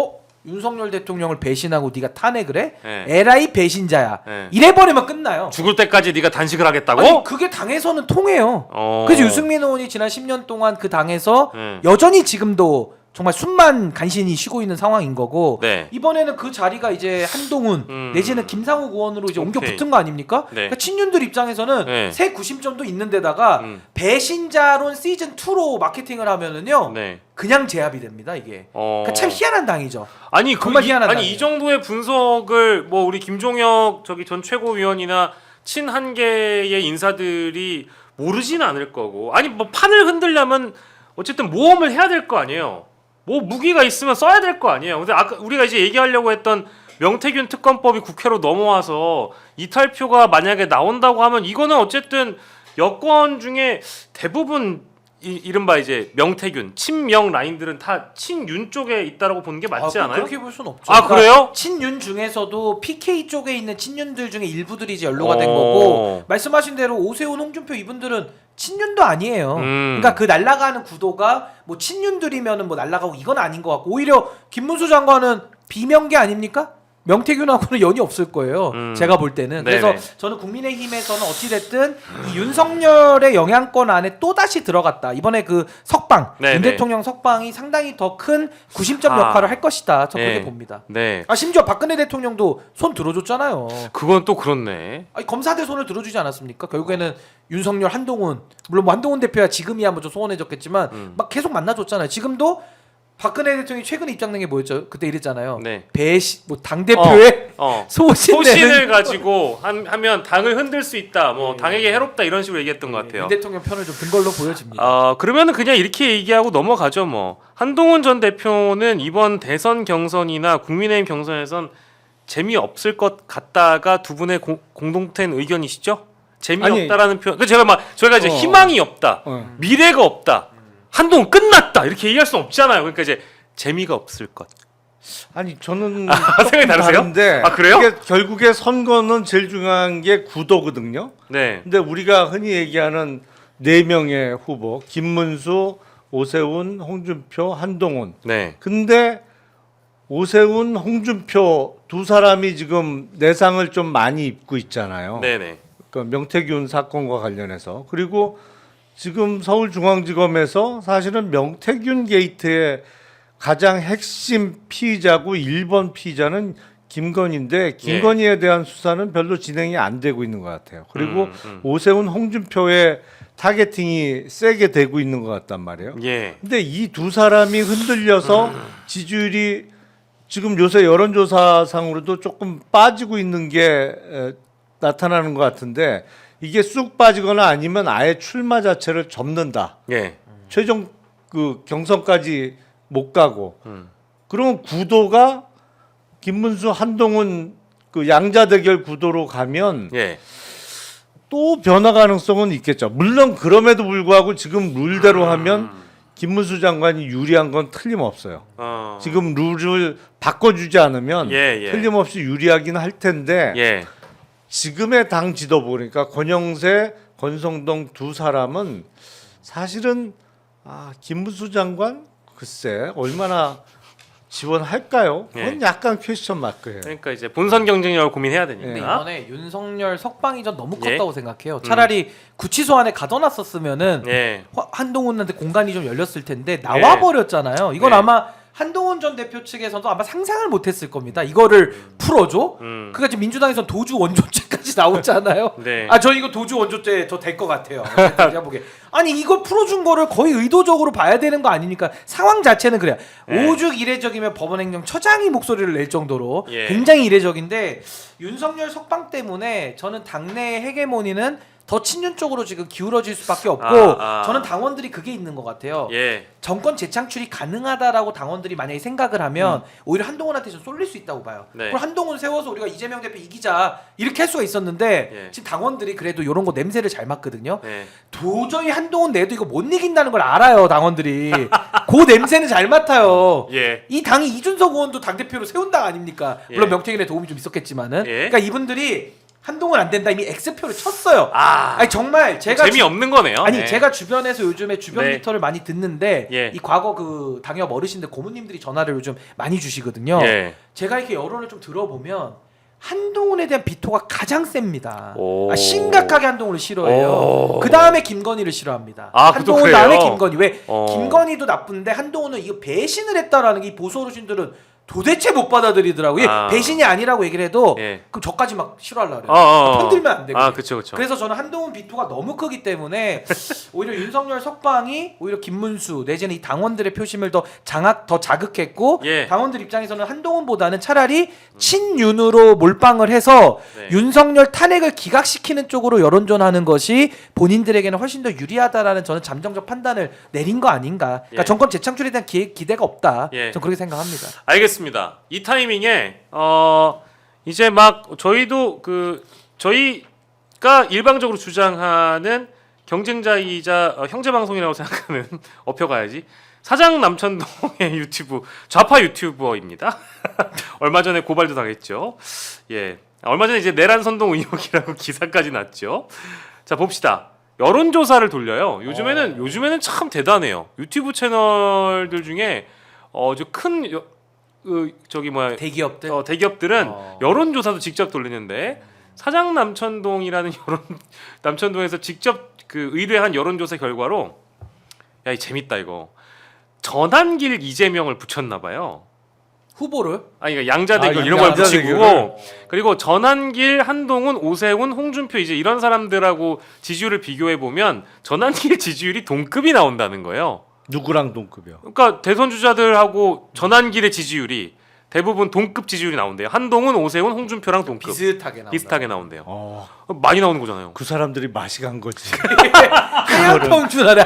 윤석열 대통령을 배신하고 네가 탄핵을 해? 네. 에라이 배신자야. 네. 이래버리면 끝나요. 죽을 때까지 네가 단식을 하겠다고? 아니 그게 당에서는 통해요. 그래서 유승민 의원이 지난 10년 동안 그 당에서 여전히 지금도 정말 숨만 간신히 쉬고 있는 상황인 거고 네. 이번에는 그 자리가 이제 한동훈 내지는 김상욱 의원으로 이제 옮겨 오케이. 붙은 거 아닙니까? 네. 그러니까 친윤들 입장에서는 네. 새 구심점도 있는 데다가 배신자론 시즌 2로 마케팅을 하면은요 네. 그냥 제압이 됩니다 이게. 그러니까 참 희한한 당이죠. 아니 정말 희한한 이 당이에요. 정도의 분석을 뭐 우리 김종혁 전 최고위원이나 친한계의 인사들이 모르진 않을 거고 아니 뭐 판을 흔들려면 어쨌든 모험을 해야 될 거 아니에요. 뭐 무기가 있으면 써야 될 거 아니에요. 근데 아까 우리가 이제 얘기하려고 했던 명태균 특검법이 국회로 넘어와서 이탈표가 만약에 나온다고 하면 이거는 어쨌든 여권 중에 대부분 이른바 이제 명태균, 친명 라인들은 다 친윤 쪽에 있다라고 보는 게 맞지 않아요? 그렇게 볼 수는 없죠. 그래요? 친윤 중에서도 PK 쪽에 있는 친윤들 중에 일부들이 이제 연로가 된 거고 말씀하신 대로 오세훈, 홍준표 이분들은 친윤도 아니에요. 그러니까 그 날아가는 구도가 뭐 친윤들이면은 뭐 날아가고 이건 아닌 것 같고 오히려 김문수 장관은 비명계 아닙니까? 명태균하고는 연이 없을 거예요. 제가 볼 때는. 네네. 그래서 저는 국민의힘에서는 어찌됐든 이 윤석열의 영향권 안에 또 다시 들어갔다. 이번에 그 석방, 네네. 윤 대통령 석방이 상당히 더 큰 구심점 역할을 할 것이다. 저 그렇게 네. 봅니다. 네. 심지어 박근혜 대통령도 손 들어줬잖아요. 그건 또 그렇네. 아니, 검사들 손을 들어주지 않았습니까? 결국에는 윤석열, 한동훈 물론 뭐 한동훈 대표야 지금이야 뭐 좀 소원해졌겠지만 막 계속 만나줬잖아요. 지금도 박근혜 대통령이 최근에 입장낸 게 뭐였죠? 그때 이랬잖아요. 네. 당 대표의 소신을 소신을 가지고 하면 당을 흔들 수 있다. 뭐 당에게 해롭다 이런 식으로 얘기했던 것 같아요. 윤 대통령 편을 좀 든 걸로 보여집니다. 그러면은 그냥 이렇게 얘기하고 넘어가죠. 뭐 한동훈 전 대표는 이번 대선 경선이나 국민의힘 경선에선 재미없을 것 같다가 두 분의 공동된 의견이시죠? 재미없다라는 표현. 그 저희가 이제 희망이 없다, 미래가 없다. 한동훈 끝났다 이렇게 얘기할 수 없잖아요. 그러니까 이제 재미가 없을 것. 아니 저는 생각이 다르세요? 다른데 그래요? 이게 결국에 선거는 제일 중요한 게 구도거든요. 네. 근데 우리가 흔히 얘기하는 네 명의 후보 김문수, 오세훈, 홍준표, 한동훈. 네. 근데 오세훈, 홍준표 두 사람이 지금 내상을 좀 많이 입고 있잖아요. 네네. 그 명태균 사건과 관련해서 그리고 지금 서울중앙지검에서 사실은 명태균 게이트의 가장 핵심 피의자고 1번 피의자는 김건희인데 김건희에 대한 수사는 별로 진행이 안 되고 있는 것 같아요. 그리고 오세훈, 홍준표의 타겟팅이 세게 되고 있는 것 같단 말이에요. 예. 근데 이 두 사람이 흔들려서 지지율이 지금 요새 여론조사상으로도 조금 빠지고 있는 게 나타나는 것 같은데 이게 쑥 빠지거나 아니면 아예 출마 자체를 접는다. 예. 최종 그 경선까지 못 가고 그러면 구도가 김문수, 한동훈 그 양자 대결 구도로 가면 예. 또 변화 가능성은 있겠죠. 물론 그럼에도 불구하고 지금 룰대로 하면 김문수 장관이 유리한 건 틀림없어요. 지금 룰을 바꿔주지 않으면 틀림없이 유리하긴 할 텐데 예. 지금의 당 지도부 그러니까 권영세, 권성동 두 사람은 사실은 김문수 장관 글쎄 얼마나 지원할까요? 그건 예. 약간 퀘스천 마크예요. 그러니까 이제 본선 경쟁력을 고민해야 근데 되니까. 이번에 윤석열 석방이전 너무 예. 컸다고 생각해요. 차라리 구치소 안에 가둬놨었으면은 예. 한동훈한테 공간이 좀 열렸을 텐데 나와 버렸잖아요. 이건 예. 아마 한동훈 전 대표 측에서도 아마 상상을 못했을 겁니다. 이거를 풀어줘? 그러니까 지금 민주당에서 도주 원조죄까지 나오잖아요. 네. 아 저 이거 도주 원조죄 저 될 것 같아요. 제가 보기에 아니 이거 풀어준 거를 거의 의도적으로 봐야 되는 거 아니니까 상황 자체는 그래요. 네. 오죽 이례적이면 법원행정처장이 목소리를 낼 정도로 예. 굉장히 이례적인데 윤석열 석방 때문에 저는 당내 헤게모니는 더 친윤 쪽으로 지금 기울어질 수밖에 없고 저는 당원들이 그게 있는 것 같아요. 예. 정권 재창출이 가능하다라고 당원들이 만약에 생각을 하면 오히려 한동훈한테 좀 쏠릴 수 있다고 봐요. 네. 그럼 한동훈 세워서 우리가 이재명 대표 이기자 이렇게 할 수가 있었는데 예. 지금 당원들이 그래도 이런 거 냄새를 잘 맡거든요. 예. 도저히 한동훈 내도 이거 못 이긴다는 걸 알아요 당원들이. 그 냄새는 잘 맡아요. 예. 이 당이 이준석 의원도 당대표로 세운 당 아닙니까? 물론 예. 명태균의 도움이 좀 있었겠지만은 예. 그러니까 이분들이 한동훈 안 된다 이미 X표를 쳤어요. 아. 아니 정말 제가 재미없는 거네요. 아니 예. 제가 주변에서 요즘에 주변 네. 리터를 많이 듣는데 예. 이 과거 그 당협 어르신들 고모님들이 전화를 요즘 많이 주시거든요. 예. 제가 이렇게 여론을 좀 들어보면 한동훈에 대한 비토가 가장 셉니다. 오. 심각하게 한동훈을 싫어해요. 오. 그 다음에 김건희를 싫어합니다. 아, 그것도 한동훈 그래요? 다음에 김건희. 왜 어. 김건희도 나쁜데 한동훈은 이거 배신을 했다라는 게 이 보수 어르신들은 도대체 못 받아들이더라고요. 아. 배신이 아니라고 얘기를 해도 예. 그럼 저까지 막 싫어하려고 그래요. 편들면 안 되고. 아, 그렇죠, 그렇죠. 그래서 저는 한동훈 비토가 너무 크기 때문에 오히려 윤석열 석방이 오히려 김문수 내지는 이 당원들의 표심을 더 자극했고 예. 당원들 입장에서는 한동훈보다는 차라리 친윤으로 몰빵을 해서 네. 윤석열 탄핵을 기각시키는 쪽으로 여론전하는 것이 본인들에게는 훨씬 더 유리하다라는 저는 잠정적 판단을 내린 거 아닌가. 그러니까 예. 정권 재창출에 대한 기대가 없다. 예. 저는 그렇게 생각합니다. 알겠습니다. 이 타이밍에 이제 막 저희도 저희가 일방적으로 주장하는 경쟁자이자 형제 방송이라고 생각하는 업혀가야지. 사장 남천동의 유튜브 좌파 유튜버입니다. 얼마 전에 고발도 당했죠. 예, 얼마 전에 이제 내란 선동 의혹이라고 기사까지 났죠. 자 봅시다. 여론조사를 돌려요. 요즘에는 참 대단해요. 유튜브 채널들 중에 대기업들 대기업들은 여론조사도 직접 돌리는데 사장 남천동이라는 남천동에서 직접 그 의뢰한 여론조사 결과로 야, 이 재밌다 이거. 전환길 이재명을 붙였나 봐요. 후보를 아니 그러니까 양자대결 이런 걸 붙이고 그리고 전환길, 한동훈, 오세훈, 홍준표 이제 이런 사람들하고 지지율을 비교해 보면 전환길 지지율이 동급이 나온다는 거예요. 누구랑 동급이요? 그러니까 대선 주자들하고 전환길의 지지율이 대부분 동급 지지율이 나온대요. 한동훈, 오세훈, 홍준표랑 동급. 비슷하게 나온대요. 많이 나오는 거잖아요. 그 사람들이 맛이 간 거지. 하얀 평준 아래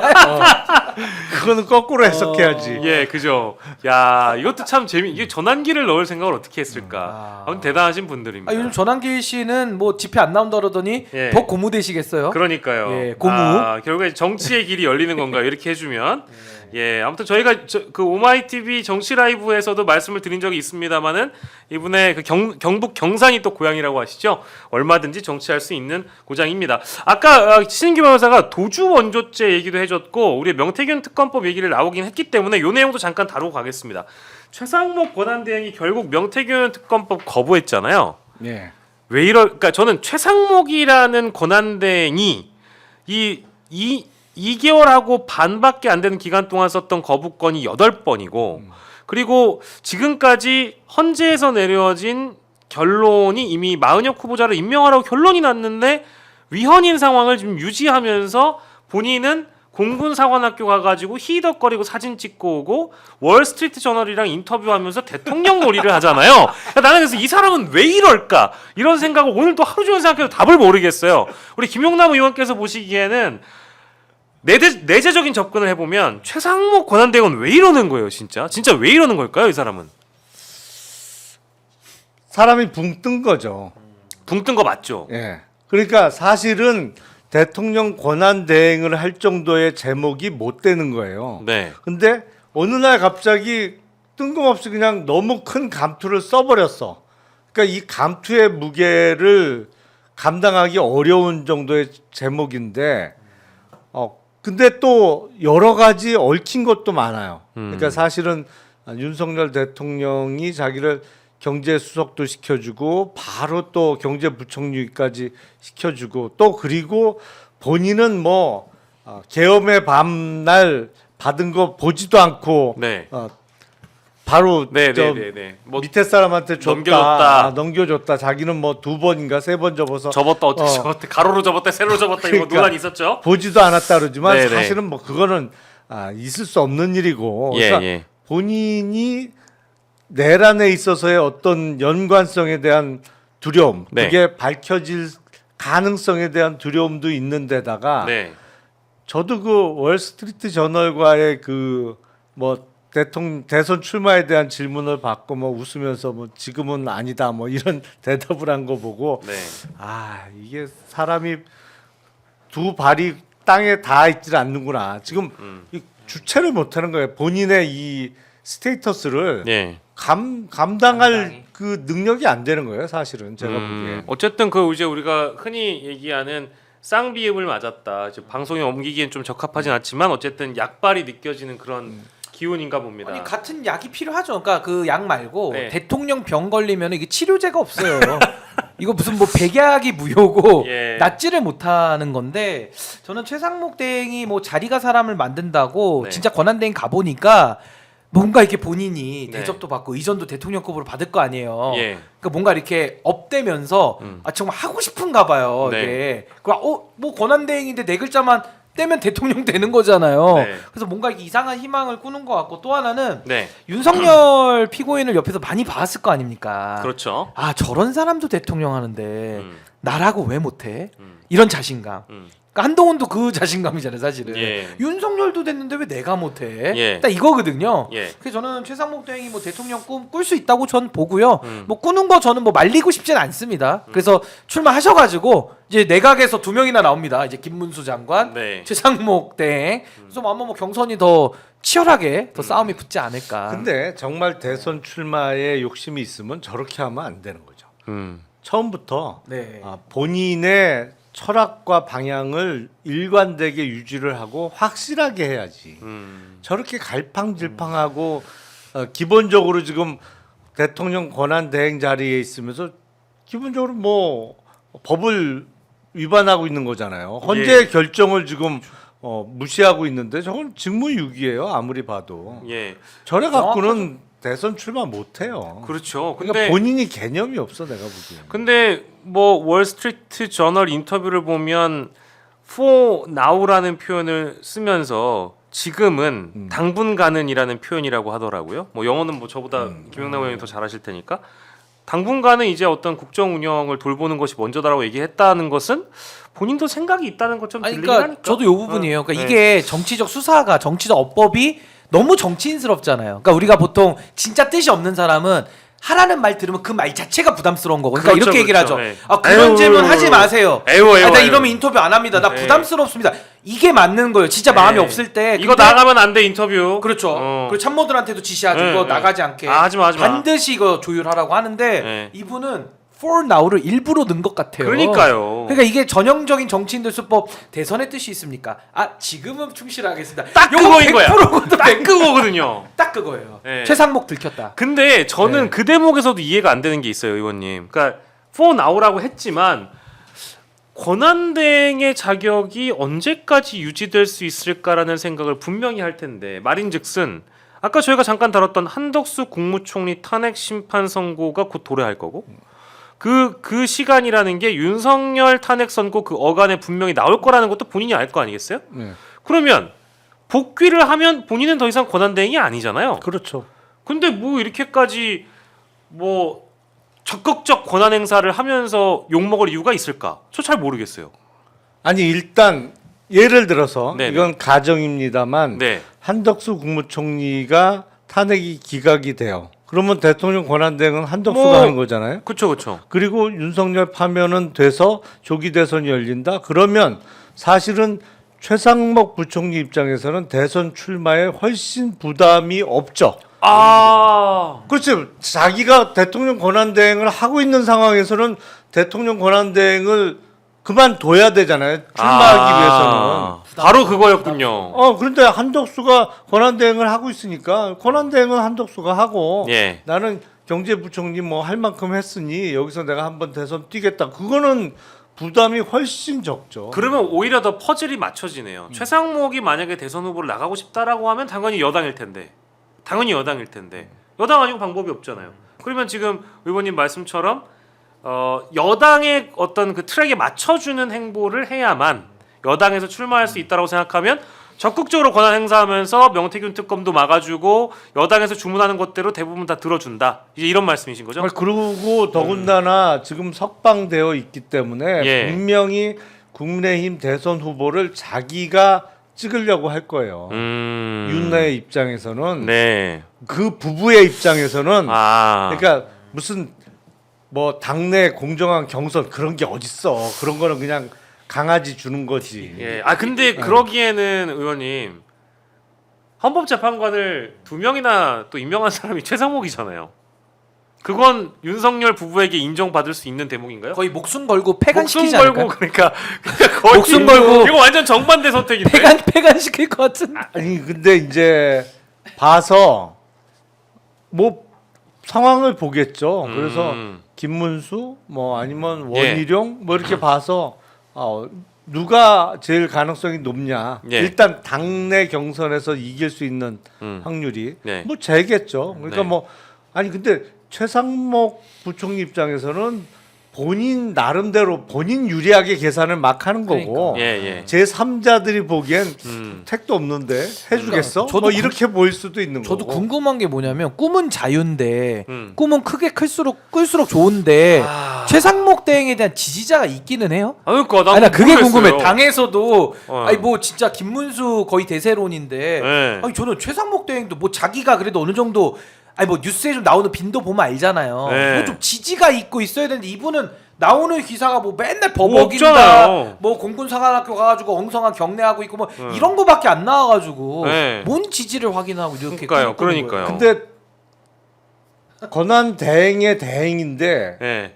그거는 거꾸로 해석해야지. 예, 그죠. 야, 이것도 참 이게 전환기를 넣을 생각을 어떻게 했을까. 아무튼 대단하신 분들입니다. 요즘 전환길 씨는 뭐 집회 안 나온다 그러더니 예. 더 고무되시겠어요? 그러니까요. 예, 고무. 결국에 정치의 길이 열리는 건가 이렇게 해주면. 예, 아무튼 저희가 그 오마이 TV 정치 라이브에서도 말씀을 드린 적이 있습니다만은 이분의 그 경북 경산이 또 고향이라고 하시죠. 얼마든지 정치할 수 있는 고장입니다. 아까 신인규 변호사가 도주 원조죄 얘기도 해줬고 우리 명태균 특검법 얘기를 나오긴 했기 때문에 이 내용도 잠깐 다루고 가겠습니다. 최상목 권한대행이 결국 명태균 특검법 거부했잖아요. 예. 왜 그러니까 저는 최상목이라는 권한대행이 2개월하고 반밖에 안 되는 기간 동안 썼던 거부권이 8번이고 그리고 지금까지 헌재에서 내려진 결론이 이미 마은혁 후보자를 임명하라고 결론이 났는데 위헌인 상황을 지금 유지하면서 본인은 공군사관학교 가가지고 히덕거리고 사진 찍고 오고 월스트리트 저널이랑 인터뷰하면서 대통령 놀이를 하잖아요. 그러니까 나는 그래서 이 사람은 왜 이럴까 이런 생각을 오늘 또 하루 종일 생각해도 답을 모르겠어요. 우리 김용남 의원께서 보시기에는 내재적인 접근을 해보면 최상목 권한대행은 왜 이러는 거예요, 진짜 왜 이러는 걸까요, 이 사람은? 사람이 붕 뜬 거죠. 붕 뜬 거 맞죠? 예. 그러니까 사실은 대통령 권한 대행을 할 정도의 제목이 못 되는 거예요. 네. 근데 어느 날 갑자기 뜬금없이 그냥 너무 큰 감투를 써버렸어. 그러니까 이 감투의 무게를 감당하기 어려운 정도의 제목인데, 근데 또 여러 가지 얽힌 것도 많아요. 그러니까 사실은 윤석열 대통령이 자기를 경제수석도 시켜주고 바로 또 경제부총리까지 시켜주고 또 그리고 본인은 뭐 계엄의 밤날 받은 거 보지도 않고 네. 바로 네, 저 네, 네, 네. 뭐 밑에 사람한테 줬다, 넘겨줬다. 넘겨줬다. 자기는 뭐 2번인가 3번 접어서 접었다 어떻게 접었다 가로로 접었다 세로로 접었다 이거 그러니까 논란이 있었죠. 보지도 않았다 그러지만 네, 네. 사실은 뭐 그거는 있을 수 없는 일이고 예, 그래서 예. 본인이 내란에 있어서의 어떤 연관성에 대한 두려움, 네. 그게 밝혀질 가능성에 대한 두려움도 있는데다가 네. 저도 그 월스트리트 저널과의 그 뭐 대선 출마에 대한 질문을 받고 뭐 웃으면서 뭐 지금은 아니다 뭐 이런 대답을 한 거 보고 네. 이게 사람이 두 발이 땅에 닿아 있질 않는구나. 지금 이 주체를 못하는 거예요. 본인의 이 스테이터스를 예. 감당할 감당이. 그 능력이 안 되는 거예요. 사실은 제가 보기에. 어쨌든 그 이제 우리가 흔히 얘기하는 쌍비읍을 맞았다. 이제 방송에 옮기기엔 좀 적합하진 않지만 어쨌든 약발이 느껴지는 그런 기운인가 봅니다. 아니 같은 약이 필요하죠. 그러니까 그 약 말고 네. 대통령 병 걸리면 이게 치료제가 없어요. 이거 무슨 뭐 백약이 무효고 예. 낫지를 못하는 건데 저는 최상목 대행이 뭐 자리가 사람을 만든다고 네. 진짜 권한대행 가 보니까 뭔가 이렇게 본인이 네. 대접도 받고 의전도 대통령급으로 받을 거 아니에요. 예. 그러니까 뭔가 이렇게 업되면서 정말 하고 싶은가 봐요. 네. 이게. 뭐 권한대행인데 네 글자만 떼면 대통령 되는 거잖아요. 네. 그래서 뭔가 이렇게 이상한 희망을 꾸는 것 같고 또 하나는 네. 윤석열 피고인을 옆에서 많이 봤을 거 아닙니까? 그렇죠. 저런 사람도 대통령 하는데 나라고 왜 못해? 음. 이런 자신감. 음. 그러니까 한동훈도 그 자신감이잖아요, 사실은. 예. 윤석열도 됐는데 왜 내가 못해? 예. 딱 이거거든요. 예. 그래서 저는 최상목 대행이 뭐 대통령 꿈 꿀 수 있다고 전 보고요. 음. 뭐 꾸는 거 저는 뭐 말리고 싶진 않습니다. 그래서 출마하셔가지고 이제 내각에서 2명이나 나옵니다. 이제 김문수 장관, 네. 최상목 대행. 그래서 아마 뭐 경선이 더 치열하게 더 싸움이 붙지 않을까. 근데 정말 대선 출마에 욕심이 있으면 저렇게 하면 안 되는 거죠. 처음부터 네. 본인의 철학과 방향을 일관되게 유지를 하고 확실하게 해야지. 저렇게 갈팡질팡하고 기본적으로 지금 대통령 권한 대행 자리에 있으면서 기본적으로 뭐 법을 위반하고 있는 거잖아요. 헌재 예. 결정을 지금 무시하고 있는데 저건 직무유기예요. 아무리 봐도. 예. 저래 갖고는 대선 출마 못 해요. 그렇죠. 그러니까 근데 본인이 개념이 없어 내가 보기에. 근데 뭐 월스트리트 저널 인터뷰를 보면 for now라는 표현을 쓰면서 지금은 당분간은이라는 표현이라고 하더라고요. 뭐 영어는 뭐 저보다 김영남 의원이 더 잘하실 테니까 당분간은 이제 어떤 국정 운영을 돌보는 것이 먼저다라고 얘기했다는 것은 본인도 생각이 있다는 것좀 아니, 들리긴 그러니까 하니까. 저도 요 부분이에요. 그러니까 네. 이게 정치적 수사가 정치적 어법이 너무 정치인스럽잖아요. 그러니까 우리가 보통 진짜 뜻이 없는 사람은 하라는 말 들으면 그 말 자체가 부담스러운 거고. 그러니까 그렇죠, 이렇게 얘기를 그렇죠. 하죠. 네. 그런 에휴, 질문 하지 마세요. 에휴, 나 에휴. 이러면 인터뷰 안 합니다. 나 네. 부담스럽습니다. 이게 맞는 거예요. 진짜 마음이 네. 없을 때. 이거 근데- 나가면 안 돼 인터뷰. 그렇죠. 그리고 참모들한테도 지시하죠. 네, 이거 네. 나가지 않게. 하지 마. 반드시 이거 조율하라고 하는데 네. 이분은 for now를 일부러 넣은 것 같아요. 그러니까요. 그러니까 이게 전형적인 정치인들 수법 대선의 뜻이 있습니까? 지금은 충실하겠습니다. 딱 요거 그거인 거야. 100%거든, 딱 그거거든요. 딱 그거예요. 네. 최상목 들켰다. 근데 저는 네. 그 대목에서도 이해가 안 되는 게 있어요, 의원님. 그러니까 for now라고 했지만 권한대행의 자격이 언제까지 유지될 수 있을까라는 생각을 분명히 할 텐데 말인즉슨 아까 저희가 잠깐 다뤘던 한덕수 국무총리 탄핵 심판 선고가 곧 도래할 거고 그 시간이라는 게 윤석열 탄핵 선고 그 어간에 분명히 나올 거라는 것도 본인이 알 거 아니겠어요? 네. 그러면 복귀를 하면 본인은 더 이상 권한대행이 아니잖아요. 그렇죠. 근데 뭐 이렇게까지 뭐 적극적 권한 행사를 하면서 욕먹을 이유가 있을까? 저 잘 모르겠어요. 아니 일단 예를 들어서 네네. 이건 가정입니다만 네. 한덕수 국무총리가 탄핵이 기각이 돼요. 그러면 대통령 권한대행은 한덕수가 뭐- 하는 거잖아요. 그렇죠, 그렇죠. 그리고 윤석열 파면은 돼서 조기 대선이 열린다. 그러면 사실은 최상목 부총리 입장에서는 대선 출마에 훨씬 부담이 없죠. 그렇죠. 자기가 대통령 권한대행을 하고 있는 상황에서는 대통령 권한대행을 그만둬야 되잖아요. 출마하기 위해서는. 바로 그거였군요. 그런데 한덕수가 권한대행을 하고 있으니까 권한대행은 한덕수가 하고 예. 나는 경제부총리 뭐 할 만큼 했으니 여기서 내가 한번 대선 뛰겠다. 그거는 부담이 훨씬 적죠. 그러면 오히려 더 퍼즐이 맞춰지네요. 최상목이 만약에 대선 후보를 나가고 싶다라고 하면 당연히 여당일 텐데, 여당 아니고 방법이 없잖아요. 그러면 지금 의원님 말씀처럼 여당의 어떤 그 트랙에 맞춰주는 행보를 해야만 여당에서 출마할 수 있다라고 생각하면 적극적으로 권한 행사하면서 명태균 특검도 막아주고 여당에서 주문하는 것대로 대부분 다 들어준다. 이제 이런 말씀이신 거죠? 그리고 더군다나 지금 석방되어 있기 때문에 예. 분명히 국민의힘 대선 후보를 자기가 찍으려고 할 거예요. 윤나의 입장에서는 네. 그 부부의 입장에서는 아. 그러니까 무슨 뭐 당내 공정한 경선 그런 게 어딨어. 그런 거는 그냥 강아지 주는 거지. 예. 아 근데 그러기에는 의원님 헌법재판관을 2명이나 또 임명한 사람이 최상목이잖아요. 그건 윤석열 부부에게 인정받을 수 있는 대목인가요? 거의 목숨 걸고 폐간시키지 목숨 걸고 않을까요? 그러니까 거의 목숨 걸고 이거 완전 정반대 선택인데. 폐간시킬 것 같은. 아니 근데 이제 봐서 뭐 상황을 보겠죠. 그래서 김문수 뭐 아니면 예. 원희룡 뭐 이렇게 봐서 누가 제일 가능성이 높냐. 예. 일단 당내 경선에서 이길 수 있는 확률이 네. 뭐 제겠죠. 그러니까 네. 뭐 아니 근데 최상목 부총리 입장에서는 본인 나름대로 본인 유리하게 계산을 막 하는 거고 예, 예. 제 3자들이 보기엔 택도 없는데 해주겠어? 저도 뭐 이렇게 보일 수도 있는 저도 거고. 궁금한 게 뭐냐면 꿈은 자유인데 음. 꿈은 크게 끌수록 좋은데 아. 최상목 대행에 대한 지지자가 있기는 해요? 그러니까 나 그게 모르겠어요. 궁금해. 당에서도 어. 아니 뭐 진짜 김문수 거의 대세론인데 네. 아니 저는 최상목 대행도 뭐 자기가 그래도 어느 정도 아니 뭐 뉴스에 좀 나오는 빈도 보면 알잖아요. 네. 뭐 좀 지지가 있고 있어야 되는데 이분은 나오는 기사가 뭐 맨날 뭐 버벅인다, 없잖아요. 뭐 공군사관학교 가가지고 엉성한 경례하고 있고 뭐 이런 거밖에 안 나와가지고 네. 뭔 지지를 확인하고 이렇게 그러니까요, 꾸는 거예요? 그러니까요. 근데 권한 대행의 대행인데 예.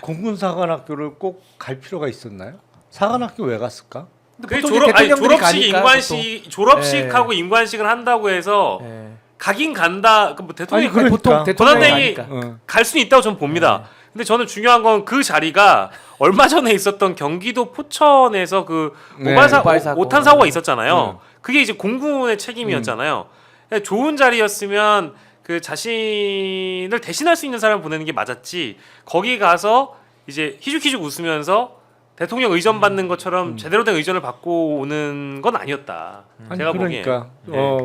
공군사관학교를 꼭 갈 필요가 있었나요? 사관학교 왜 갔을까? 근데 그 보통 이제 대통령들이 졸업식 가니까, 임관식 졸업식하고 임관식을 한다고 해서 보통. 예. 가긴 간다. 그뭐 대통령이 아니, 그러니까. 보통 대통령이 권한대행이 가니까. 갈 수는 있다고 저는 봅니다. 근데 저는 중요한 건 그 자리가 얼마 전에 있었던 경기도 포천에서 그 네, 오탈 사고. 오탄 사고가 있었잖아요. 그게 이제 공군의 책임이었잖아요. 좋은 자리였으면 그 자신을 대신할 수 있는 사람을 보내는 게 맞았지. 거기 가서 이제 희죽희죽 웃으면서 대통령 의전 받는 것처럼 제대로 된 의전을 받고 오는 건 아니었다. 아니 제가 그러니까 보기엔.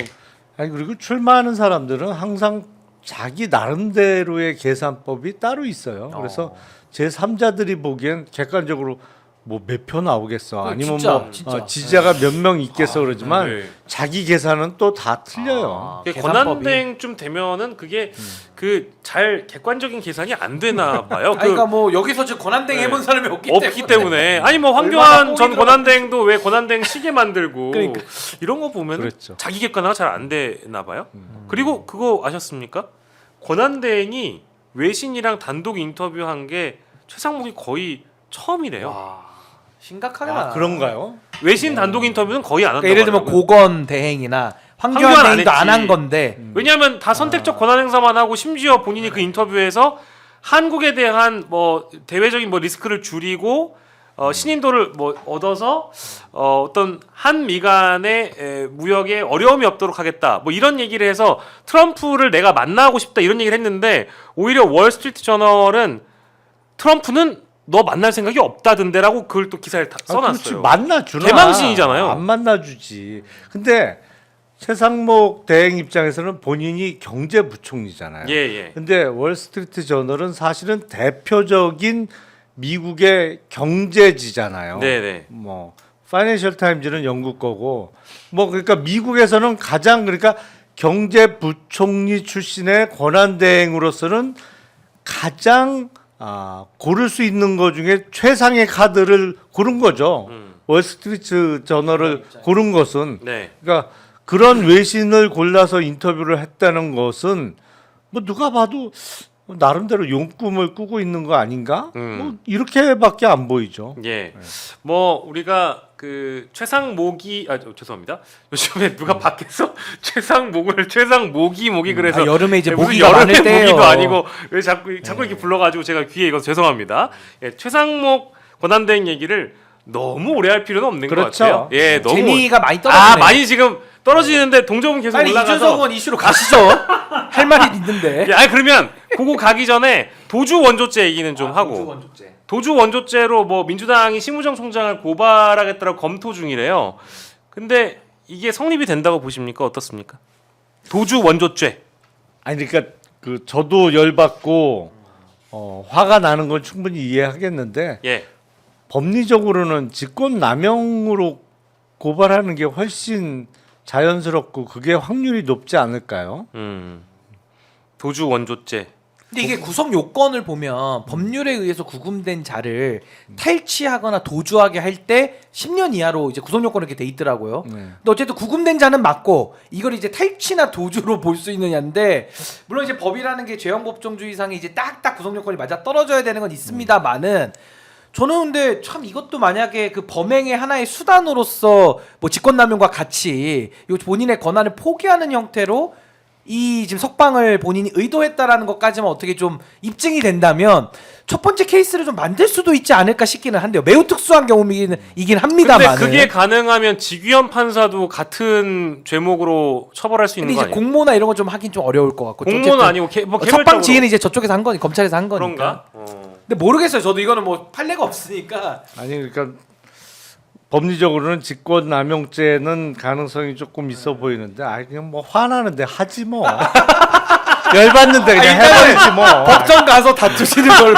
아니 그리고 출마하는 사람들은 항상 자기 나름대로의 계산법이 따로 있어요. 그래서 제 3자들이 보기엔 객관적으로 뭐 몇 표 나오겠어. 그거 아니면 진짜, 뭐 진짜. 지지자가 몇 명 있겠어 그러지만 네. 자기 계산은 또 다 틀려요. 그게 계산법이. 권한대행쯤 되면은 그게 그 잘 객관적인 계산이 안 되나 봐요. 아니, 그러니까 뭐 여기서 지금 권한대행 네. 해본 사람이 없기 때문에 아니 뭐 얼마나 황교안 뽕이 전 들어가- 권한대행도 왜 권한대행 시계 만들고 그러니까. 이런 거 보면 그랬죠. 자기 객관화가 잘 안 되나 봐요. 그리고 그거 아셨습니까? 권한대행이 외신이랑 단독 인터뷰한 게 최상목이 거의 처음이래요. 심각하게 아, 그런가요? 외신 단독 인터뷰는 거의 안 한다고 그러니까 예를 들면 하더라고요. 고건 대행이나 황교안 황교안 안 대행도 안 했지. 한 건데 왜냐하면 다 선택적 권한 행사만 하고 심지어 본인이 그 인터뷰에서 한국에 대한 뭐 대외적인 뭐 리스크를 줄이고 신인도를 뭐 얻어서 어떤 한미 간의 무역에 어려움이 없도록 하겠다. 뭐 이런 얘기를 해서 트럼프를 내가 만나고 싶다 이런 얘기를 했는데 오히려 월스트리트 저널은 트럼프는 너 만날 생각이 없다던데라고 그걸 또 기사를 다 그렇지 써놨어요. 만나주나 개망신이잖아요. 안 만나주지. 근데 최상목 대행 입장에서는 본인이 경제부총리잖아요. 예, 예. 근데 월스트리트 저널은 사실은 대표적인 미국의 경제지잖아요. 네, 네. 뭐 파이낸셜 타임즈는 영국 거고 뭐 그러니까 미국에서는 가장 그러니까 경제부총리 출신의 권한대행으로서는 가장 고를 수 있는 것 중에 최상의 카드를 고른 거죠. 월스트리트 저널을 고른 것은 네. 그러니까 그런 외신을 골라서 인터뷰를 했다는 것은 뭐 누가 봐도 나름대로 용꿈을 꾸고 있는 거 아닌가? 음. 뭐 이렇게밖에 안 보이죠. 예. 뭐 우리가 그 최상목이 죄송합니다. 요즘에 누가 밖에서 최상목이 그래서 여름에 이제 무슨 모기가 여름에 많을 때예요. 모기도 아니고 왜 자꾸 이렇게 불러가지고 제가 귀에 이거 죄송합니다. 예, 최상목 권한대행 얘기를 너무 오래 할 필요는 없는 그렇죠. 것 같아요. 예, 너무 재미가 많이 떨어지네. 많이 지금 떨어지는데 동접은 계속 빨리 올라가서 이준석 의원 이슈로 가시죠. 할 말이 있는데. 예, 그러면 그거 가기 전에 도주 원조죄 얘기는 좀 하고 도주 원조죄로 뭐 민주당이 심우정 총장을 고발하겠다고 검토 중이래요. 근데 이게 성립이 된다고 보십니까? 어떻습니까? 도주 원조죄. 아니 그러니까 그 저도 열받고 화가 나는 건 충분히 이해하겠는데 예. 법리적으로는 직권남용으로 고발하는 게 훨씬 자연스럽고 그게 확률이 높지 않을까요? 도주 원조죄. 근데 이게 구성 요건을 보면 법률에 의해서 구금된 자를 탈취하거나 도주하게 할 때 10년 이하로 이제 구성 요건이 이렇게 돼 있더라고요. 근데 어쨌든 구금된 자는 맞고 이걸 이제 탈취나 도주로 볼 수 있느냐인데 물론 이제 법이라는 게 죄형 법정주의상에 이제 딱딱 구성 요건이 맞아 떨어져야 되는 건 있습니다만은 저는 근데 참 이것도 만약에 그 범행의 하나의 수단으로서 뭐 직권남용과 같이 요 본인의 권한을 포기하는 형태로 이 지금 석방을 본인이 의도했다라는 것까지만 어떻게 좀 입증이 된다면 첫 번째 케이스를 좀 만들 수도 있지 않을까 싶기는 한데요. 매우 특수한 경우이긴 합니다만. 근데 그게 가능하면 지규현 판사도 같은 죄목으로 처벌할 수 있는 근데 거 이제 아니에요? 공모나 이런 건 좀 하긴 좀 어려울 것 같고. 공모는 어쨌든 아니고 뭐 석방 개별적으로 지휘는 이제 저쪽에서 한 거니 검찰에서 한 거니까. 그런가? 근데 모르겠어요. 저도 이거는 뭐 판례가 없으니까. 아니 그러니까 법리적으로는 직권남용죄는 가능성이 조금 있어 보이는데 그냥 뭐 화나는데 하지 뭐 열받는데 그냥 해버리지 뭐 법정 가서 다투시는 걸로.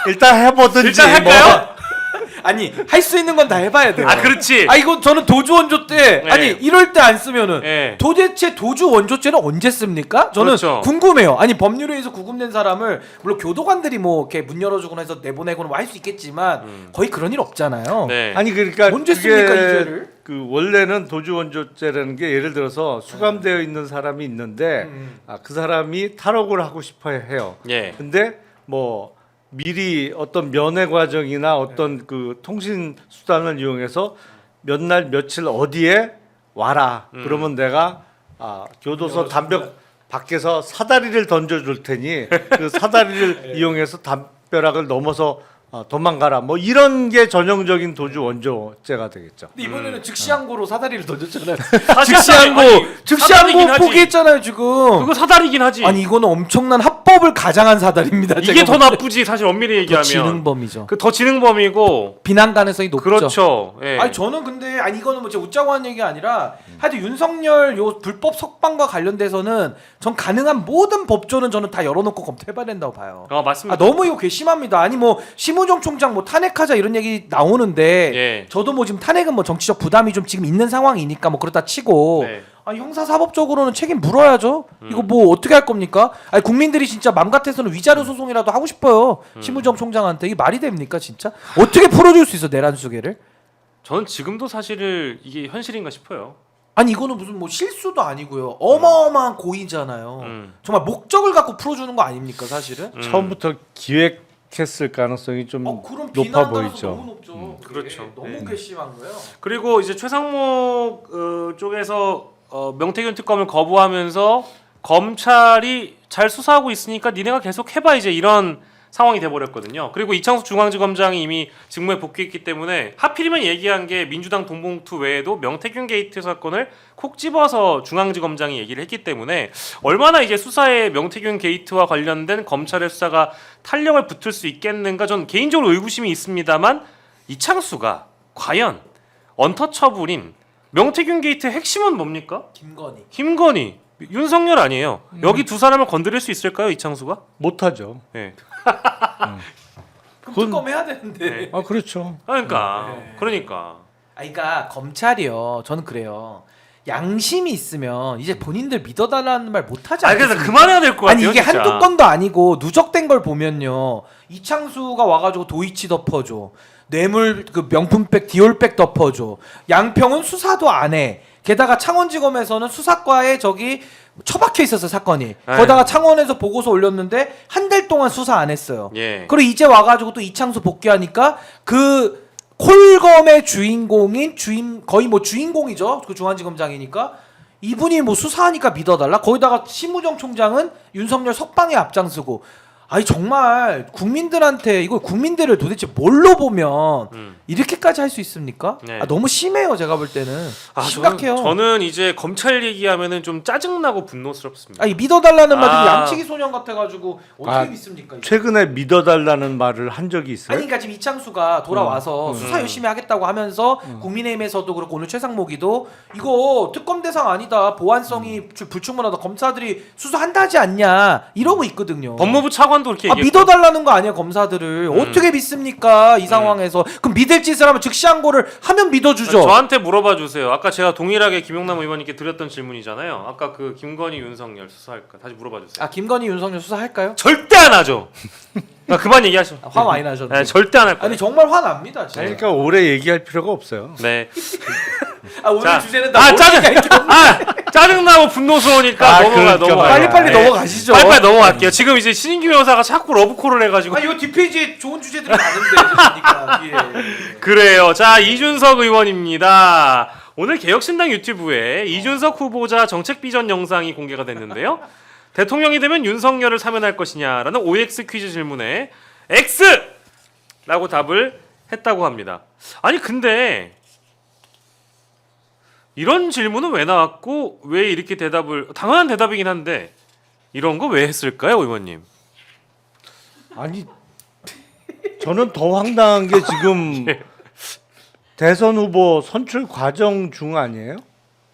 일단 해보든지 일단 할까요? 아니 할 수 있는 건 다 해봐야 돼요. 그렇지. 이거 저는 도주 원조 때 네. 아니 이럴 때 안 쓰면은 네. 도대체 도주 원조죄는 언제 씁니까? 저는 그렇죠. 궁금해요. 아니 법률에 의해서 구금된 사람을 물론 교도관들이 뭐 이렇게 문 열어주거나 해서 내보내거나 뭐 할 수 있겠지만 거의 그런 일 없잖아요. 네. 아니 그러니까 언제 그게 씁니까, 이 죄를? 그 원래는 도주원조죄라는 게 예를 들어서 수감되어 있는 사람이 있는데 그 사람이 탈옥을 하고 싶어 해요. 예. 근데 뭐 미리 어떤 면회 과정이나 어떤 그 통신 수단을 이용해서 몇 날 며칠 어디에 와라. 그러면 내가 교도소 담벼 밖에서 사다리를 던져줄 테니 그 사다리를 이용해서 담벼락을 넘어서 도망가라. 뭐 이런 게 전형적인 도주 원조죄가 되겠죠. 근데 이번에는 즉시항고로 사다리를 던졌잖아요. 사다리긴 즉시항고 하지. 포기했잖아요 지금. 그거 사다리긴 하지. 아니 이거는 엄청난 합법을 가장한 사다리입니다. 이게 제가 더 볼 때. 나쁘지 사실 엄밀히 더 얘기하면. 지능범이죠. 더 지능범이고. 비난 가능성이 높죠. 그렇죠. 예. 아니 저는 근데 이거는 뭐 제가 웃자고 한 얘기가 아니라 하여튼 윤석열 요 불법 석방과 관련돼서는 전 가능한 모든 법조는 저는 다 열어놓고 검토해봐야 된다고 봐요. 맞습니다. 너무 이거 괘씸합니다. 아니 뭐 심우정 총장 뭐 탄핵하자 이런 얘기 나오는데 예. 저도 뭐 지금 탄핵은 뭐 정치적 부담이 좀 지금 있는 상황이니까 뭐 그렇다 치고 네. 형사사법적으로는 책임 물어야죠. 이거 뭐 어떻게 할 겁니까? 아니 국민들이 진짜 맘 같아서는 위자료 소송이라도 하고 싶어요. 심우정 총장한테 이게 말이 됩니까 진짜? 어떻게 풀어줄 수 있어 내란 수계를? 저는 지금도 사실을 이게 현실인가 싶어요. 아니 이거는 무슨 뭐 실수도 아니고요. 어마어마한 고의잖아요. 정말 목적을 갖고 풀어주는 거 아닙니까 사실은? 처음부터 기획했을 가능성이 좀 그런 높아 비난 가능성 보이죠. 너무 높죠. 그게 그렇죠. 너무 네. 괘씸한 거예요. 그리고 이제 최상목 쪽에서 명태균 특검을 거부하면서 검찰이 잘 수사하고 있으니까 니네가 계속 해봐 이제 이런 상황이 돼버렸거든요. 그리고 이창숙 중앙지검장이 이미 직무에 복귀했기 때문에 하필이면 얘기한 게 민주당 돈봉투 외에도 명태균 게이트 사건을 콕 집어서 중앙지검장이 얘기를 했기 때문에 얼마나 이제 수사에 명태균 게이트와 관련된 검찰의 수사가 탄력을 붙을 수 있겠는가 전 개인적으로 의구심이 있습니다만 이창수가 과연 언터처블인 명태균 게이트의 핵심은 뭡니까? 김건희, 윤석열 아니에요. 여기 두 사람을 건드릴 수 있을까요, 이창수가? 못하죠. 네. 그럼 특검 해야 되는데. 그렇죠. 그러니까. 네. 그러니까. 그러니까 검찰이요. 저는 그래요. 양심이 있으면 이제 본인들 믿어달라는 말 못하지 아 않겠습니까? 그래서 그만해야 될 것 아니 같아요. 이게 진짜. 한두 건도 아니고 누적된 걸 보면요. 이창수가 와가지고 도이치 덮어줘. 뇌물 그 명품백 디올백 덮어줘. 양평은 수사도 안 해. 게다가 창원지검에서는 수사과에 저기 처박혀 있었어 사건이. 거기다가 창원에서 보고서 올렸는데 한 달 동안 수사 안 했어요. 예. 그리고 이제 와가지고 또 이창수 복귀하니까 그 콜검의 주인공인 거의 뭐 주인공이죠. 그 중앙지검장이니까 이분이 뭐 수사하니까 믿어달라. 거기다가 심우정 총장은 윤석열 석방에 앞장서고. 아니 정말 국민들한테 이거 국민들을 도대체 뭘로 보면 이렇게까지 할 수 있습니까? 네. 아, 너무 심해요. 제가 볼 때는 아, 심각해요. 저는 이제 검찰 얘기하면은 좀 짜증나고 분노스럽습니다. 아니 믿어달라는 말이 아. 양치기 소년 같아가지고 어떻게 아, 믿습니까? 이거? 최근에 믿어달라는 말을 한 적이 있어요? 아니 그러니까 지금 이창수가 돌아와서 수사 열심히 하겠다고 하면서 국민의힘에서도 그렇고 오늘 최상목이도 이거 특검 대상 아니다 보안성이 불충분하다 검사들이 수사한다 하지 않냐 이러고 있거든요. 법무부 차관도 그렇게 아, 얘기했고. 믿어달라는 거 아니야 검사들을 어떻게 믿습니까 이 상황에서 그럼 믿을 짓을 하면 즉시항고를 하면 믿어주죠. 저한테 물어봐 주세요. 아까 제가 동일하게 김용남 의원님께 드렸던 질문이잖아요. 아까 그 김건희 윤석열 수사할까 다시 물어봐 주세요. 아 김건희 윤석열 수사할까요? 절대 안 하죠. 아, 그만 얘기하시죠. 화 많이 나셨네. 네, 절대 안 할 거예요. 아니 정말 화납니다 진짜. 아니, 그러니까 오래 얘기할 필요가 없어요. 네. 아 오늘 자, 주제는 아, 나 짜증나고 분노스러우니까 그러니까 넘어가. 말이야. 빨리빨리 네. 넘어가시죠. 빨리빨리 넘어갈게요. 지금 이제 신인규 여사가 자꾸 러브콜을 해가지고. 아, 요 뒷페이지에 좋은 주제들이 많은데 그러니까 예. 그래요. 자, 이준석 의원입니다. 오늘 개혁신당 유튜브에 이준석 후보자 정책 비전 영상이 공개가 됐는데요. 대통령이 되면 윤석열을 사면할 것이냐라는 OX 퀴즈 질문에 X라고 답을 했다고 합니다. 아니 근데 이런 질문은 왜 나왔고 왜 이렇게 대답을 당연한 대답이긴 한데 이런 거 왜 했을까요, 의원님? 아니 저는 더 황당한 게 지금 예. 대선 후보 선출 과정 중 아니에요?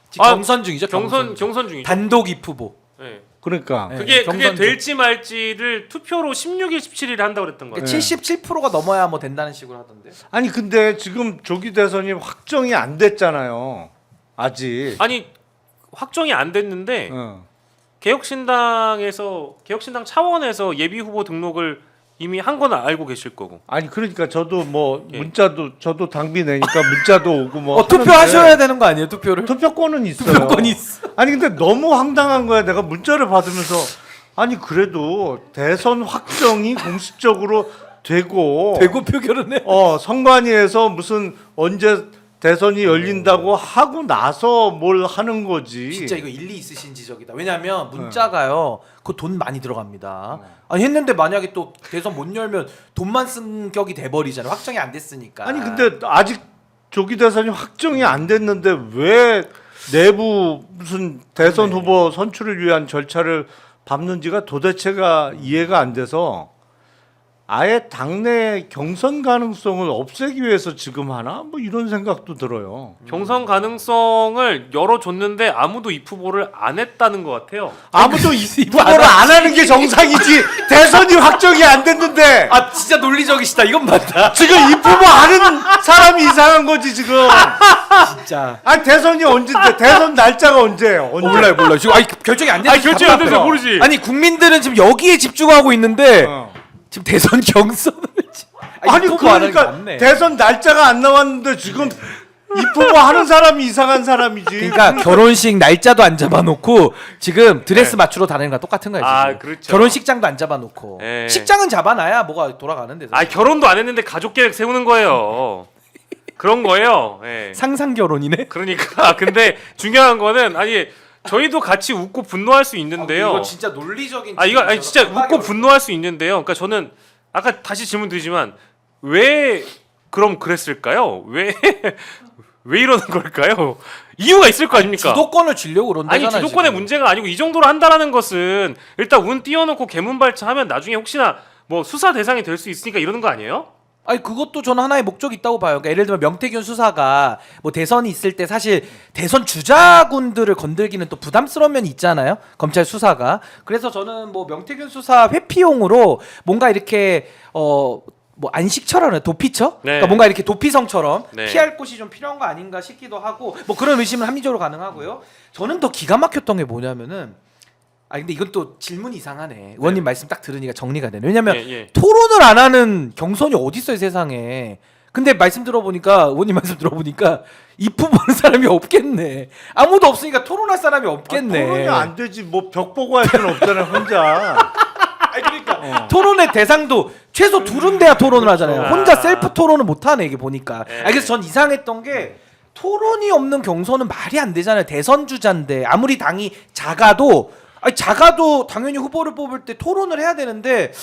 지금 아, 경선 중이죠. 경선 중이죠. 단독 입후보. 네. 그러니까 네. 그게 경선 중. 될지 말지를 투표로 16일, 17일에 한다고 그랬던 거예요. 77%가 넘어야 뭐 된다는 식으로 하던데. 아니 근데 지금 조기 대선이 확정이 안 됐잖아요. 아직. 아니 확정이 안 됐는데 어. 개혁신당 차원에서 예비 후보 등록을 이미 한 건 알고 계실 거고. 아니 그러니까 저도 뭐 예. 문자도 저도 당비 내니까 문자도 오고 뭐 투표하셔야 되는 거 아니에요? 투표를? 투표권은 있어요. 투표권이 있어. 아니 근데 너무 황당한 거야. 내가 문자를 받으면서 아니 그래도 대선 확정이 공식적으로 되고 표결은 해. 선관위에서 무슨 언제 대선이 열린다고 하고 나서 뭘 하는 거지. 진짜 이거 일리 있으신 지적이다. 왜냐하면 문자가요. 그 돈 많이 들어갑니다. 아니 했는데 만약에 또 대선 못 열면 돈만 쓴 격이 돼버리잖아요. 확정이 안 됐으니까. 아니 근데 아직 조기 대선이 확정이 안 됐는데 왜 내부 무슨 대선 네. 후보 선출을 위한 절차를 밟는지가 도대체가 이해가 안 돼서 아예 당내 경선 가능성을 없애기 위해서 지금 하나 뭐 이런 생각도 들어요. 경선 가능성을 열어줬는데 아무도 입 후보를 안 했다는 것 같아요. 아무도 이 후보를 안 하는 게 정상이지. 대선이 확정이 안 됐는데 아 진짜 논리적이시다. 이건 맞다. 지금 이 후보 하는 사람이 이상한 거지 지금. 진짜. 아 대선이 언제인데 대선 날짜가 언제예요? 언제? 몰라요. 지금 결정이 안 됐어. 아니, 결정이 안 돼서 모르지. 아니 국민들은 지금 여기에 집중하고 있는데 지금 대선 경선을 아니 그러니까 대선 날짜가 안 나왔는데 지금 입후보 하는 사람이 이상한 사람이지. 그러니까 결혼식 날짜도 안 잡아놓고 지금 드레스 맞추러 다니는 거랑 똑같은 거야 지금. 아, 그렇죠. 결혼식장도 안 잡아놓고 네. 식장은 잡아놔야 뭐가 돌아가는데. 아 결혼도 안 했는데 가족 계획 세우는 거예요. 그런 거예요. 예. 상상 결혼이네. 그러니까 근데 중요한 거는 아니 저희도 같이 웃고 분노할 수 있는데요. 이거 진짜 논리적인. 이거 아니 진짜 웃고 분노할 수 있는데요. 그러니까 저는 아까 다시 질문 드리지만 왜 그럼 그랬을까요? 왜 이러는 걸까요? 이유가 있을 거 아닙니까? 주도권을 주려고 그런다잖아요. 아니 주도권의 지금. 문제가 아니고 이 정도로 한다라는 것은 일단 운 띄워놓고 개문발차하면 나중에 혹시나 뭐 수사 대상이 될 수 있으니까 이러는 거 아니에요? 아니 그것도 저는 하나의 목적이 있다고 봐요. 그러니까 예를 들면 명태균 수사가 뭐 대선이 있을 때 사실 대선 주자군들을 건들기는 또 부담스러운 면이 있잖아요. 검찰 수사가. 그래서 저는 뭐 명태균 수사 회피용으로 뭔가 이렇게 뭐 안식처라는 도피처? 네. 그러니까 뭔가 이렇게 도피성처럼 네. 피할 곳이 좀 필요한 거 아닌가 싶기도 하고 뭐 그런 의심은 합리적으로 가능하고요. 저는 더 기가 막혔던 게 뭐냐면은 근데 이건 또 질문이 이상하네. 의원님 말씀 딱 들으니까 정리가 되네. 왜냐면 예. 토론을 안 하는 경선이 어디 있어요 세상에. 근데 말씀 들어보니까 의원님 말씀 들어보니까 입후 보는 사람이 없겠네. 아무도 없으니까 토론할 사람이 없겠네. 토론이 안 되지. 뭐 벽 보고 할 수는 없잖아요, 혼자. 그러니까 토론의 대상도 최소 둘은 돼야 토론을 하잖아요. 그렇죠. 혼자 셀프 토론을 못 하네 이게 보니까. 네. 그래서 전 이상했던 게 토론이 없는 경선은 말이 안 되잖아요. 대선 주자인데 아무리 당이 작아도 당연히 후보를 뽑을 때 토론을 해야 되는데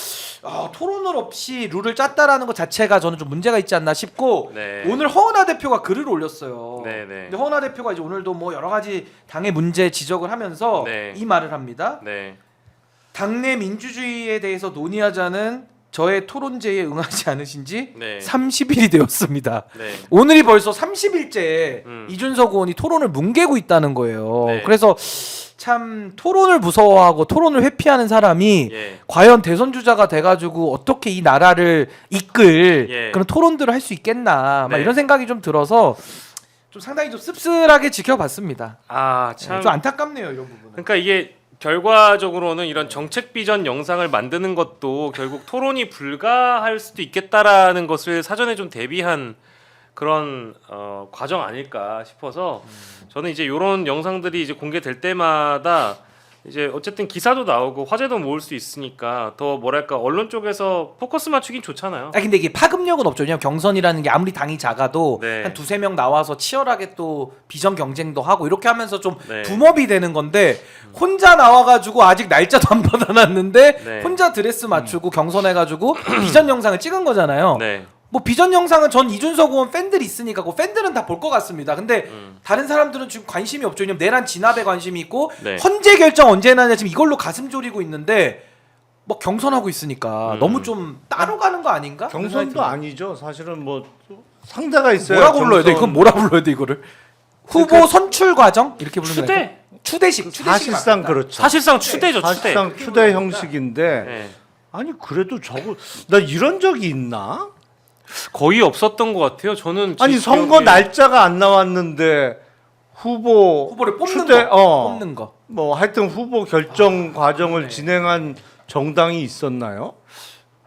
토론을 없이 룰을 짰다라는 것 자체가 저는 좀 문제가 있지 않나 싶고 네. 오늘 허은하 대표가 글을 올렸어요. 네. 근데 허은하 대표가 이제 오늘도 뭐 여러 가지 당의 문제 지적을 하면서 네. 이 말을 합니다. 네. 당내 민주주의에 대해서 논의하자는 저의 토론제에 응하지 않으신지 네. 30일이 되었습니다. 네. 오늘이 벌써 30일째 음. 이준석 의원이 토론을 뭉개고 있다는 거예요. 네. 그래서 참 토론을 무서워하고 토론을 회피하는 사람이 예. 과연 대선 주자가 돼가지고 어떻게 이 나라를 이끌 예. 그런 토론들을 할 수 있겠나 막 네. 이런 생각이 좀 들어서 좀 상당히 좀 씁쓸하게 지켜봤습니다. 참. 좀 안타깝네요 이런 부분은. 그러니까 이게 결과적으로는 이런 정책 비전 영상을 만드는 것도 결국 토론이 불가할 수도 있겠다라는 것을 사전에 좀 대비한 그런 과정 아닐까 싶어서 저는 이제 이런 영상들이 이제 공개될 때마다 이제 어쨌든 기사도 나오고 화제도 모을 수 있으니까 더 뭐랄까 언론 쪽에서 포커스 맞추긴 좋잖아요. 근데 이게 파급력은 없죠. 왜냐면 경선이라는 게 아무리 당이 작아도 네. 한 두세 명 나와서 치열하게 또 비전 경쟁도 하고 이렇게 하면서 좀 네. 붐업이 되는 건데 혼자 나와가지고 아직 날짜도 안 받아놨는데 네. 혼자 드레스 맞추고 경선해가지고 비전 영상을 찍은 거잖아요. 네. 뭐 비전 영상은 전 이준석 의원 팬들이 있으니까 그 팬들은 다 볼 것 같습니다. 근데 다른 사람들은 지금 관심이 없죠. 왜냐면 내란 진압에 관심이 있고 네. 헌재 결정 언제 나냐 지금 이걸로 가슴 졸이고 있는데 뭐 경선하고 있으니까 너무 좀 따로 가는 거 아닌가? 경선도 아니죠. 사실은 뭐 상대가 있어요. 뭐라 불러야 돼? 이건 뭐라 불러야 돼 이거를? 후보 선출 과정 이렇게 부르는 거예요? 추대식. 사실상 그렇죠. 사실상 추대죠. 추대. 사실상 추대 형식인데 네. 아니 그래도 나 이런 적이 있나? 거의 없었던 것 같아요. 저는 아니 제 선거 기억에- 날짜가 안 나왔는데 후보를 뽑는 추대- 거. 뽑는 거. 뭐 하여튼 후보 결정 과정을 네. 진행한 정당이 있었나요?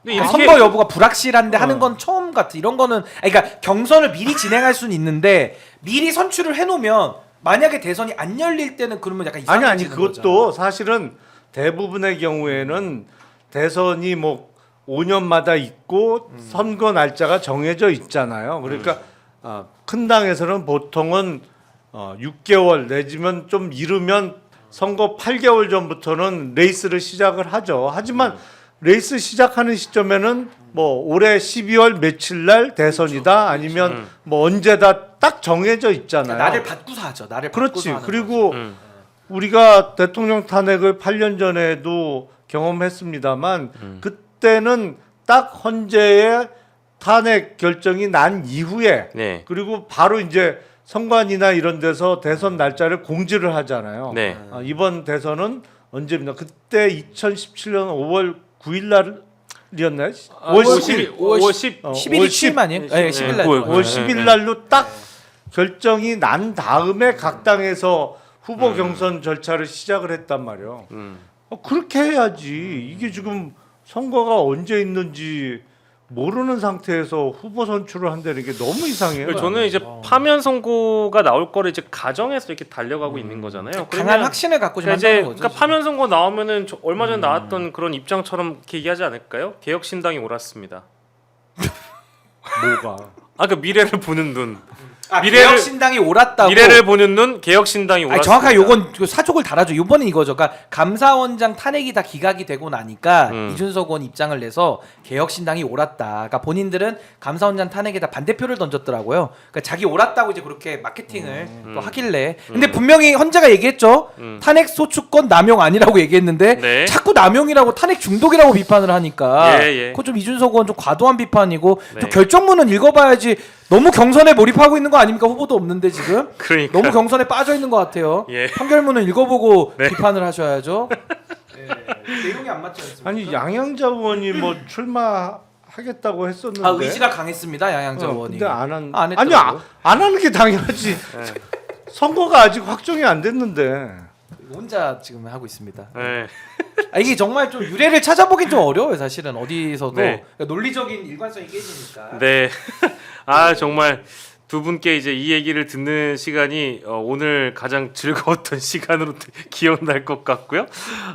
근데 이렇게 선거 여부가 불확실한데 하는 건 처음 같아. 이런 거는 그러니까 경선을 미리 진행할 수는 있는데 미리 선출을 해놓으면 만약에 대선이 안 열릴 때는 그러면 약간 아니 이상해지는 그것도 거잖아. 사실은 대부분의 경우에는 대선이 뭐 5년마다 있고 선거 날짜가 정해져 있잖아요. 그러니까 큰 당에서는 보통은 6개월 내지면 좀 이르면 선거 8개월 전부터는 레이스를 시작을 하죠. 하지만 레이스 시작하는 시점에는 뭐 올해 12월 며칠 날 대선이다 아니면 뭐 언제다 딱 정해져 있잖아요. 나를 받고서 하죠. 나를 그렇지. 받고서 하는 그리고 음. 우리가 대통령 탄핵을 8년 전에도 경험했습니다만 그때는 딱 헌재의 탄핵 결정이 난 이후에 네. 그리고 바로 이제 선관위나 이런 데서 대선 날짜를 공지를 하잖아요. 네. 이번 대선은 언제입니다. 그때 2017년 5월 9일 날이었나요? 5월 10일. 5월 10. 10일이 취임 아니에요? 네, 10일 날. 5월 10일 날로 딱 결정이 난 다음에 각 당에서 후보 경선 절차를 시작을 했단 말이에요. 그렇게 해야지. 이게 지금 선거가 언제 있는지 모르는 상태에서 후보 선출을 한다는 게 너무 이상해요. 저는 이제 파면 선고가 나올 거를 이제 가정에서 이렇게 달려가고 있는 거잖아요. 강한 확신을 갖고 좀 이제 한다는 거죠. 그러니까 파면 선고 나오면은 얼마 전에 나왔던 그런 입장처럼 이렇게 얘기하지 않을까요? 개혁신당이 옳았습니다. 뭐가? 그 미래를 보는 눈. 미래를- 개혁신당이 옳았다고. 미래를 보는 눈 개혁신당이 옳았습니다. 정확하게 요건 그 사족을 달아줘. 이번엔 이거죠. 그러니까 감사원장 탄핵이 다 기각이 되고 나니까 이준석 의원 입장을 내서 개혁신당이 옳았다. 그러니까 본인들은 감사원장 탄핵에 다 반대표를 던졌더라고요. 그러니까 자기 옳았다고 이제 그렇게 마케팅을 또 하길래. 근데 분명히 헌재가 얘기했죠. 탄핵 소추권 남용 아니라고 얘기했는데 네. 자꾸 남용이라고 탄핵 중독이라고 비판을 하니까. 예. 그거 좀 이준석 의원 좀 과도한 비판이고 네. 또 결정문은 읽어봐야지. 너무 경선에 몰입하고 있는 거 아닙니까? 후보도 없는데 지금. 그러니까. 너무 경선에 빠져 있는 것 같아요. 예. 판결문을 읽어보고 네. 비판을 하셔야죠. 내용이 안 맞지 않습니까? 아니 양양자 의원이 뭐 출마할 하겠다고 했었는데. 아 의지가 강했습니다 양양자 의원이. 근데 안 했더라고요. 아니 안 하는 게 당연하지. 네. 선거가 아직 확정이 안 됐는데. 혼자 지금 하고 있습니다. 네. 아, 이게 정말 좀 유래를 찾아보긴 좀 어려워요 사실은 어디서도 네. 그러니까 논리적인 일관성이 깨지니까. 네. 아 정말 두 분께 이제 이 얘기를 듣는 시간이 오늘 가장 즐거웠던 시간으로 기억날 것 같고요.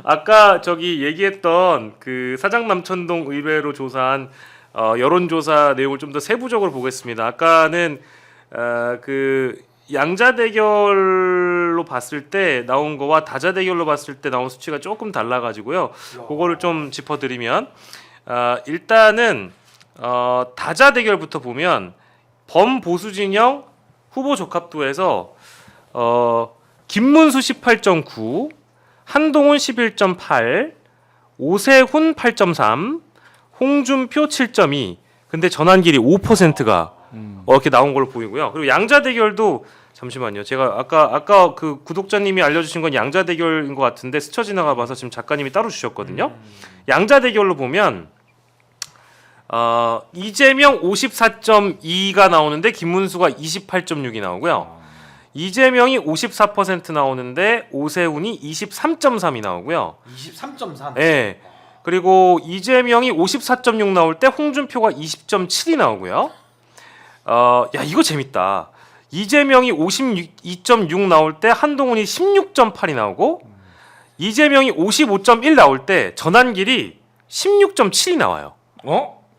아까 저기 얘기했던 그 사장 남천동 의뢰로 조사한 여론조사 내용을 좀 더 세부적으로 보겠습니다. 아까는 그 양자 대결로 봤을 때 나온 거와 다자 대결로 봤을 때 나온 수치가 조금 달라가지고요. 그거를 좀 짚어드리면 일단은 다자 대결부터 보면 범보수 진영 후보 적합도에서 김문수 18.9, 한동훈 11.8, 오세훈 8.3, 홍준표 7.2. 근데 전환길이 5%가 이렇게 나온 걸로 보이고요. 그리고 양자 대결도 잠시만요. 제가 아까 그 구독자님이 알려주신 건 양자 대결인 것 같은데 스쳐 지나가 봐서 지금 작가님이 따로 주셨거든요. 양자 대결로 보면 이재명 54.2가 나오는데 김문수가 28.6이 나오고요. 이재명이 54% 나오는데 오세훈이 23.3이 나오고요. 23.3. 네. 그리고 이재명이 54.6 나올 때 홍준표가 20.7이 나오고요. 야 이거 재밌다. 이재명이 52.6 나올 때 한동훈이 16.8이 나오고 이재명이 55.1 나올 때 전환길이 16.7이 나와요.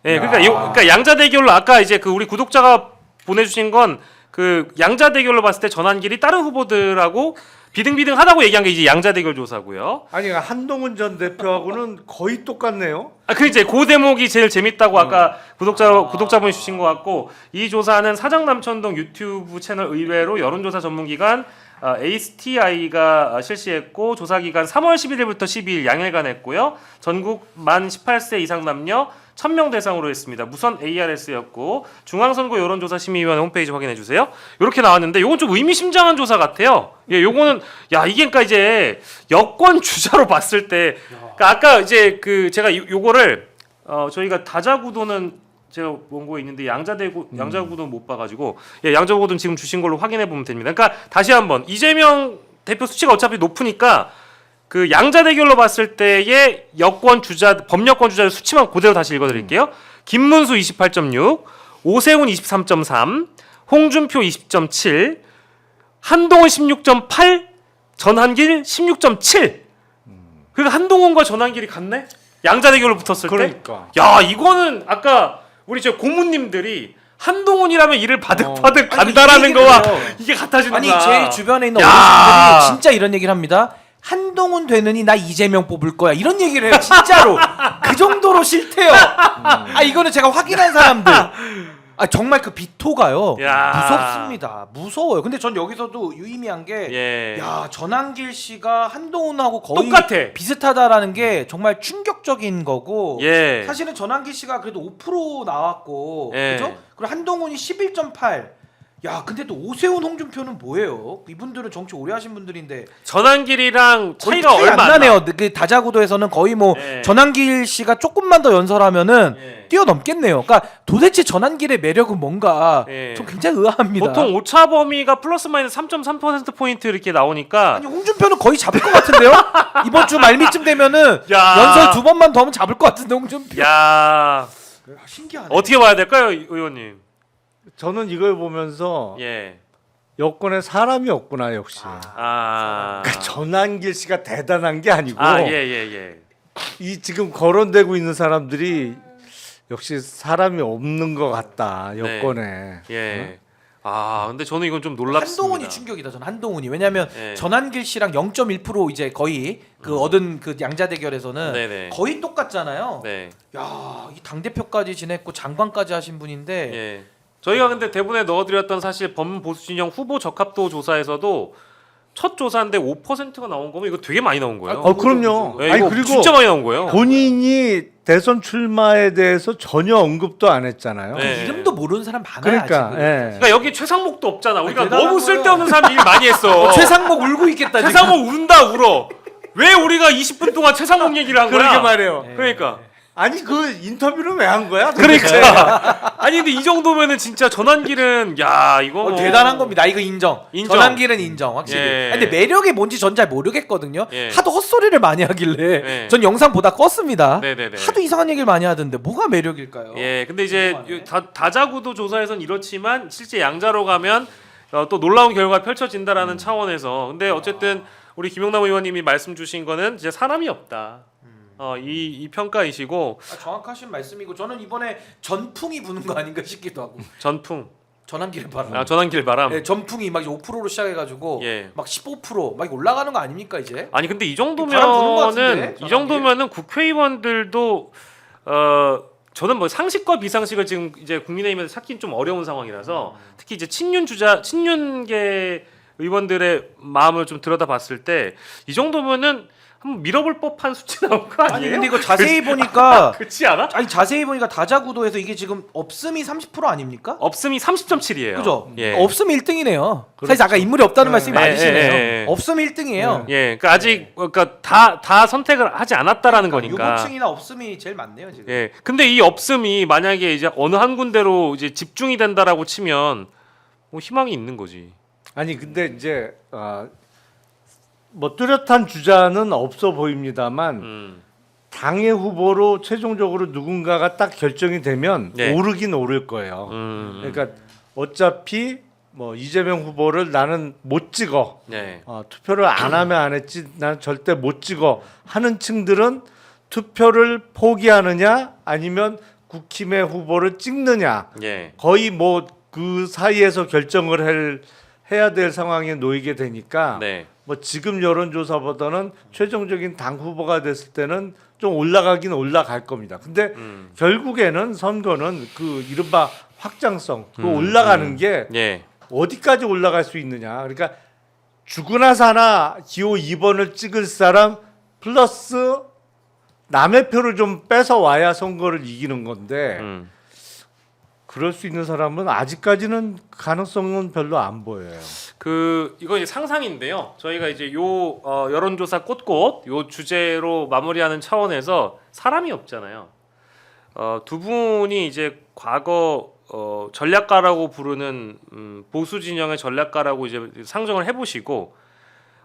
예, 그러니까 양자 대결로 아까 이제 그 우리 구독자가 보내주신 건 그 양자 대결로 봤을 때 전환길이 다른 후보들하고 비등비등하다고 얘기한 게 이제 양자 대결 조사고요. 아니 한동훈 전 대표하고는 거의 똑같네요. 그 이제 그 대목이 제일 재밌다고 아까 구독자분이 주신 것 같고 이 조사는 사장 남천동 유튜브 채널 의뢰로 여론조사 전문기관 ASTI가 실시했고 조사 기간 3월 11일부터 12일 양일간 했고요. 전국 만 18세 이상 남녀 1000명 대상으로 했습니다. 무선 ARS였고 중앙선거 여론조사심의위원회 홈페이지 확인해 주세요. 이렇게 나왔는데 요건 좀 의미심장한 조사 같아요. 예, 요거는 야 이게 그러니까 이제 여권 주자로 봤을 때 그러니까 아까 이제 그 제가 요거를 저희가 다자구도는 제가 원고에 있는데 양자구도는 못 봐가지고 예, 양자구도는 지금 주신 걸로 확인해 보면 됩니다. 그러니까 다시 한번 이재명 대표 수치가 어차피 높으니까 그 양자 대결로 봤을 때의 여권 주자 범여권 주자의 수치만 그대로 다시 읽어드릴게요. 김문수 28.6, 오세훈 23.3, 홍준표 20.7, 한동훈 16.8, 전환길 16.7. 그러니까 한동훈과 전환길이 같네. 양자 대결로 붙었을 그러니까. 때. 야 이거는 아까 우리 저 고모님들이 한동훈이라면 이를 바득바득 간다라는 거와 이게 같아지는구나. 아니 제 주변에 있는 야. 어르신들이 진짜 이런 얘기를 합니다. 한동훈 되느니 나 이재명 뽑을 거야 이런 얘기를 해요 진짜로. 그 정도로 싫대요. 아 이거는 제가 확인한 사람들. 아 정말 그 비토가요. 야. 무섭습니다. 무서워요. 근데 전 여기서도 유의미한 게 예. 야 전환길 씨가 한동훈하고 거의 똑같아. 비슷하다라는 게 정말 충격적인 거고. 예. 사실은 전환길 씨가 그래도 5% 나왔고, 예. 그죠? 그리고 한동훈이 11.8. 야, 근데 또 오세훈, 홍준표는 뭐예요? 이분들은 정치 오래 하신 분들인데 전환길이랑 거의 차이가 차이 얼마 안 나네요. 그 다자구도에서는 거의 뭐 예. 전환길 씨가 조금만 더 연설하면은 예. 뛰어넘겠네요. 그러니까 도대체 전환길의 매력은 뭔가 예. 좀 굉장히 의아합니다. 보통 오차 범위가 플러스 마이너스 3.3% 포인트 이렇게 나오니까 아니 홍준표는 거의 잡을 것 같은데요? 이번 주 말미쯤 되면은 야. 연설 2번만 더 하면 잡을 것 같은데 홍준표. 야 신기하네. 어떻게 봐야 될까요, 의원님? 저는 이걸 보면서 예. 여권에 사람이 없구나 역시. 아. 그 전환길 씨가 대단한 게 아니고 예. 이 지금 거론되고 있는 사람들이 역시 사람이 없는 것 같다 여권에. 예. 아, 근데 저는 이건 좀 놀랍습니다. 한동훈이 충격이다. 저는 한동훈이. 왜냐면 예. 전환길 씨랑 0.1% 이제 거의 그 얻은 그 양자 대결에서는 네네. 거의 똑같잖아요. 네. 야, 이 당 대표까지 지냈고 장관까지 하신 분인데 예. 저희가 근데 대본에 넣어드렸던 사실 범보수 진영 후보 적합도 조사에서도 첫 조사인데 5%가 나온 거면 이거 되게 많이 나온 거예요. 그럼요. 예, 아니 이거 그리고 진짜 많이 나온 거예요. 본인이 대선 출마에 대해서 전혀 언급도 안 했잖아요. 네. 이름도 모르는 사람 많아요. 그러니까 아직은. 예. 그러니까 여기 최상목도 없잖아. 우리가 대단한 너무 거예요. 쓸데없는 사람 일 많이 했어. 최상목 울고 있겠다. 최상목 운다 울어. 왜 우리가 20분 동안 최상목 얘기를 한 거야? 그러게 말해요. 지금. 그러니까 아니 그 인터뷰는 왜 한 거야? 그러니까 아니 근데 이 정도면은 진짜 전환길은 야 이거 뭐 대단한 겁니다. 이거 인정. 인정. 전환길은 인정 확실히. 예. 근데 매력이 뭔지 전 잘 모르겠거든요. 예. 하도 헛소리를 많이 하길래 예. 전 영상 보다 껐습니다. 네네네. 하도 이상한 얘기를 많이 하던데 뭐가 매력일까요? 예, 근데 이제 궁금하네. 다자구도 조사에선 이렇지만 실제 양자로 가면 또 놀라운 결과가 펼쳐진다라는 차원에서 근데 어쨌든 우리 김용남 의원님이 말씀 주신 거는 이제 사람이 없다. 이 평가이시고 정확하신 말씀이고 저는 이번에 전풍이 부는 거 아닌가 싶기도 하고 전풍, 전환길 바람. 전환길 바람. 네, 전풍이 막 5%로 시작해가지고 예. 막 15%막 올라가는 거 아닙니까 이제? 아니 근데 이 바람 부는 것 같은데, 정도면은 이 정도면은 국회의원들도 저는 뭐 상식과 비상식을 지금 이제 국민의힘에서 찾긴 좀 어려운 상황이라서 특히 이제 친윤계 의원들의 마음을 좀 들여다봤을 때 이 정도면은 한번 밀어볼 법한 수치 나올 거 아니에요? 아니 근데 이거 자세히 보니까 그렇지 않아? 아니 자세히 보니까 다자구도에서 이게 지금 없음이 30% 아닙니까? 없음이 30.7이에요. 그죠? 예. 없음 1등이네요. 사실 아까 인물이 없다는 말씀이 예, 맞으시네요. 예, 예. 없음 1등이에요. 예, 그러니까 아직 그러니까 다 선택을 하지 않았다라는 거니까. 유보층이나 없음이 제일 많네요 지금. 예. 근데 이 없음이 만약에 이제 어느 한 군데로 이제 집중이 된다라고 치면 뭐 희망이 있는 거지. 아니 근데 이제 뭐 뚜렷한 주자는 없어 보입니다만 당의 후보로 최종적으로 누군가가 딱 결정이 되면 네. 오르긴 오를 거예요. 그러니까 어차피 뭐 이재명 후보를 나는 못 찍어. 네. 투표를 안 하면 안 했지. 난 절대 못 찍어. 하는 층들은 투표를 포기하느냐 아니면 국힘의 후보를 찍느냐. 예. 거의 뭐 그 사이에서 결정을 해야 될 상황에 놓이게 되니까 네. 뭐 지금 여론조사보다는 최종적인 당 후보가 됐을 때는 좀 올라가긴 올라갈 겁니다. 근데 결국에는 선거는 그 이른바 확장성, 그 올라가는 게 예. 어디까지 올라갈 수 있느냐. 그러니까 죽으나 사나 기호 2번을 찍을 사람 플러스 남의 표를 좀 뺏어 와야 선거를 이기는 건데 그럴 수 있는 사람은 아직까지는 가능성은 별로 안 보여요. 이거 이제 상상인데요. 저희가 이제 요 여론조사 꽃꽃 요 주제로 마무리하는 차원에서 사람이 없잖아요. 두 분이 이제 과거 전략가라고 부르는 보수 진영의 전략가라고 이제 상정을 해보시고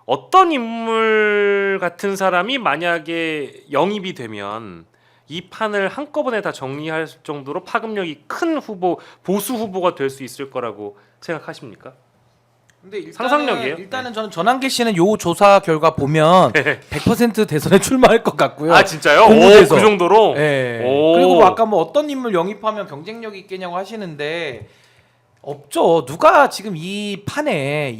어떤 인물 같은 사람이 만약에 영입이 되면 이 판을 한꺼번에 다 정리할 정도로 파급력이 큰 후보, 보수 후보가 될 수 있을 거라고 생각하십니까? 근데 상상력이에요. 일단은 저는 전환기 씨는 요 조사 결과 보면 100% 대선에 출마할 것 같고요. 아 진짜요? 오, 공부돼서. 그 정도로? 예. 오. 그리고 뭐 아까 뭐 어떤 인물 영입하면 경쟁력이 있겠냐고 하시는데 없죠. 누가 지금 이 판에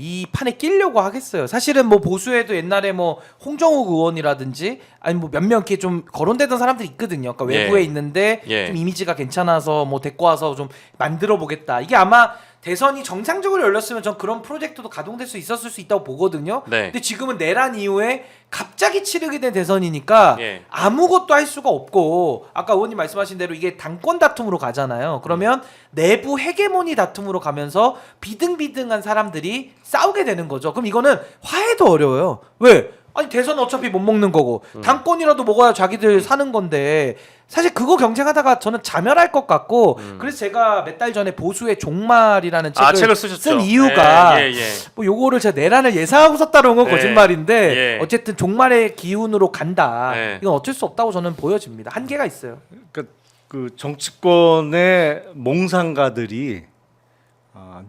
끼려고 하겠어요. 사실은 뭐 보수에도 옛날에 뭐 홍정욱 의원이라든지 아니 뭐 몇 명 이렇게 좀 거론되던 사람들이 있거든요. 그러니까 예. 외부에 있는데 예. 좀 이미지가 괜찮아서 뭐 데리고 와서 좀 만들어 보겠다. 이게 아마 대선이 정상적으로 열렸으면 전 그런 프로젝트도 가동될 수 있었을 수 있다고 보거든요. 네. 근데 지금은 내란 이후에 갑자기 치르게 된 대선이니까 예. 아무것도 할 수가 없고 아까 의원님 말씀하신 대로 이게 당권 다툼으로 가잖아요. 그러면 내부 헤게모니 다툼으로 가면서 비등비등한 사람들이 싸우게 되는 거죠. 그럼 이거는 화해도 어려워요. 왜? 아니 대선 어차피 못 먹는 거고 당권이라도 먹어야 자기들 사는 건데 사실 그거 경쟁하다가 저는 자멸할 것 같고 그래서 제가 몇 달 전에 보수의 종말이라는 책을 쓰셨죠. 쓴 이유가 예. 뭐 요거를 제가 내란을 예상하고 썼다는 건 예. 거짓말인데 예. 어쨌든 종말의 기운으로 간다. 예. 이건 어쩔 수 없다고 저는 보여집니다. 한계가 있어요. 그러니까 그 정치권의 몽상가들이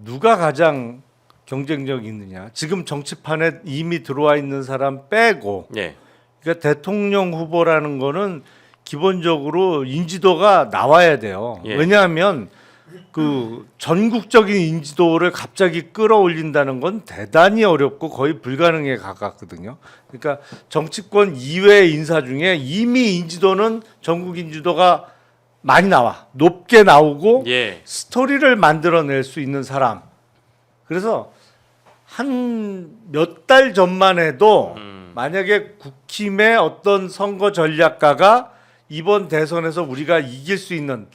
누가 가장 경쟁력이 있느냐. 지금 정치판에 이미 들어와 있는 사람 빼고 예. 그러니까 대통령 후보라는 거는 기본적으로 인지도가 나와야 돼요. 예. 왜냐하면 그 전국적인 인지도를 갑자기 끌어올린다는 건 대단히 어렵고 거의 불가능에 가깝거든요. 그러니까 정치권 이외의 인사 중에 이미 인지도는 전국 인지도가 많이 나와. 높게 나오고 예. 스토리를 만들어낼 수 있는 사람. 그래서 한 몇 달 전만 해도 만약에 국힘의 어떤 선거 전략가가 이번 대선에서 우리가 이길 수 있는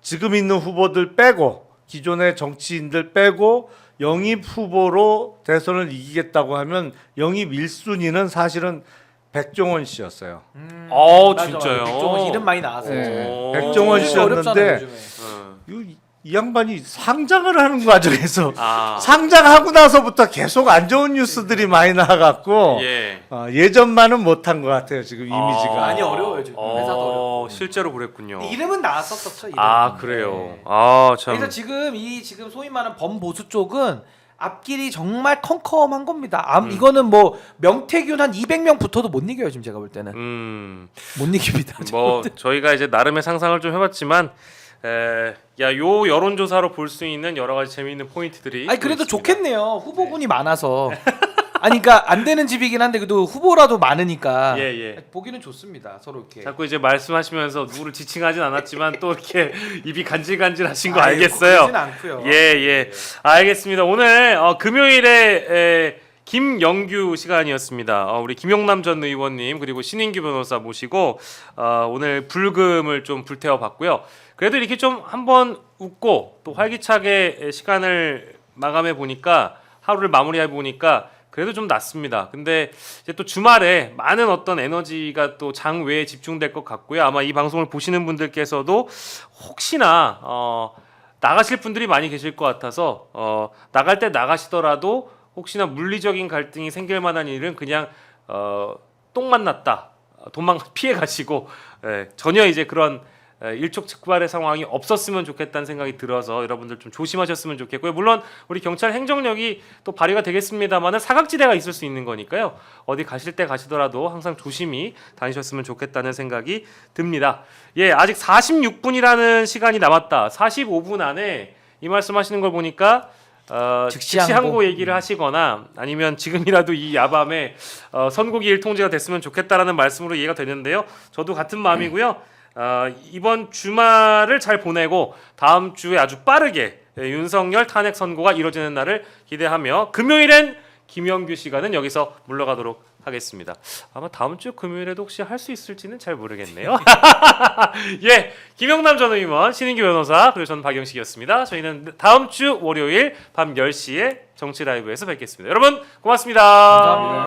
지금 있는 후보들 빼고 기존의 정치인들 빼고 영입 후보로 대선을 이기겠다고 하면 영입 1순위는 사실은 백종원 씨였어요. 맞아, 진짜요? 백종원 이름 많이 나왔어요. 네. 오. 백종원 요즘 어렵잖아요, 씨였는데 요즘에. 이 양반이 상장을 하는 과정에서 아. 상장하고 나서부터 계속 안 좋은 뉴스들이 많이 나와갖고 예. 예전만은 못한 것 같아요. 지금 이미지가. 많이 어려워요, 지금. 회사도 어렵고. 실제로 그랬군요. 이름은 나왔었죠. 이름. 아 그래요. 네. 아 참. 그래서 지금 소위 말하는 범보수 쪽은 앞길이 정말 컴컴한 겁니다. 이거는 뭐 명태균 한 200명 붙어도 못 이겨요. 지금 제가 볼 때는 못 이깁니다. 뭐 저희가 이제 나름의 상상을 좀 해봤지만 요 여론조사로 볼 수 있는 여러 가지 재미있는 포인트들이. 아니 그래도 있습니다. 좋겠네요. 후보군이 많아서. 아니 그러니까 안 되는 집이긴 한데 그래도 후보라도 많으니까 예. 보기는 좋습니다. 서로 이렇게. 자꾸 이제 말씀하시면서 누구를 지칭하진 않았지만 또 이렇게 입이 간질간질하신 거 아유, 알겠어요. 그러진 않고요. 예. 알겠습니다. 오늘 금요일에 김영규 시간이었습니다. 우리 김용남 전 의원님 그리고 신인규 변호사 모시고 오늘 불금을 좀 불태워봤고요. 그래도 이렇게 좀 한번 웃고 또 활기차게 시간을 마감해 보니까 하루를 마무리해 보니까 그래도 좀 낫습니다. 근데 이제 또 주말에 많은 어떤 에너지가 또 장외에 집중될 것 같고요. 아마 이 방송을 보시는 분들께서도 혹시나 나가실 분들이 많이 계실 것 같아서 나갈 때 나가시더라도 혹시나 물리적인 갈등이 생길 만한 일은 그냥 똥만 났다 피해 가시고 전혀 이제 그런 일촉즉발의 상황이 없었으면 좋겠다는 생각이 들어서 여러분들 좀 조심하셨으면 좋겠고요. 물론 우리 경찰 행정력이 또 발휘가 되겠습니다만은 사각지대가 있을 수 있는 거니까요. 어디 가실 때 가시더라도 항상 조심히 다니셨으면 좋겠다는 생각이 듭니다. 예, 아직 46분이라는 시간이 남았다. 45분 안에 이 말씀하시는 걸 보니까 즉시 항고 얘기를 하시거나 아니면 지금이라도 이 야밤에 선고기일 통지가 됐으면 좋겠다라는 말씀으로 이해가 되는데요. 저도 같은 마음이고요. 이번 주말을 잘 보내고 다음 주에 아주 빠르게 윤석열 탄핵 선고가 이루어지는 날을 기대하며 금요일엔 김영규 시간은 여기서 물러가도록 하겠습니다. 아마 다음 주 금요일에도 혹시 할 수 있을지는 잘 모르겠네요. 예, 김용남 전 의원, 신인규 변호사, 그리고 저는 박영식이었습니다. 저희는 다음 주 월요일 밤 10시에 정치 라이브에서 뵙겠습니다. 여러분 고맙습니다. 감사합니다.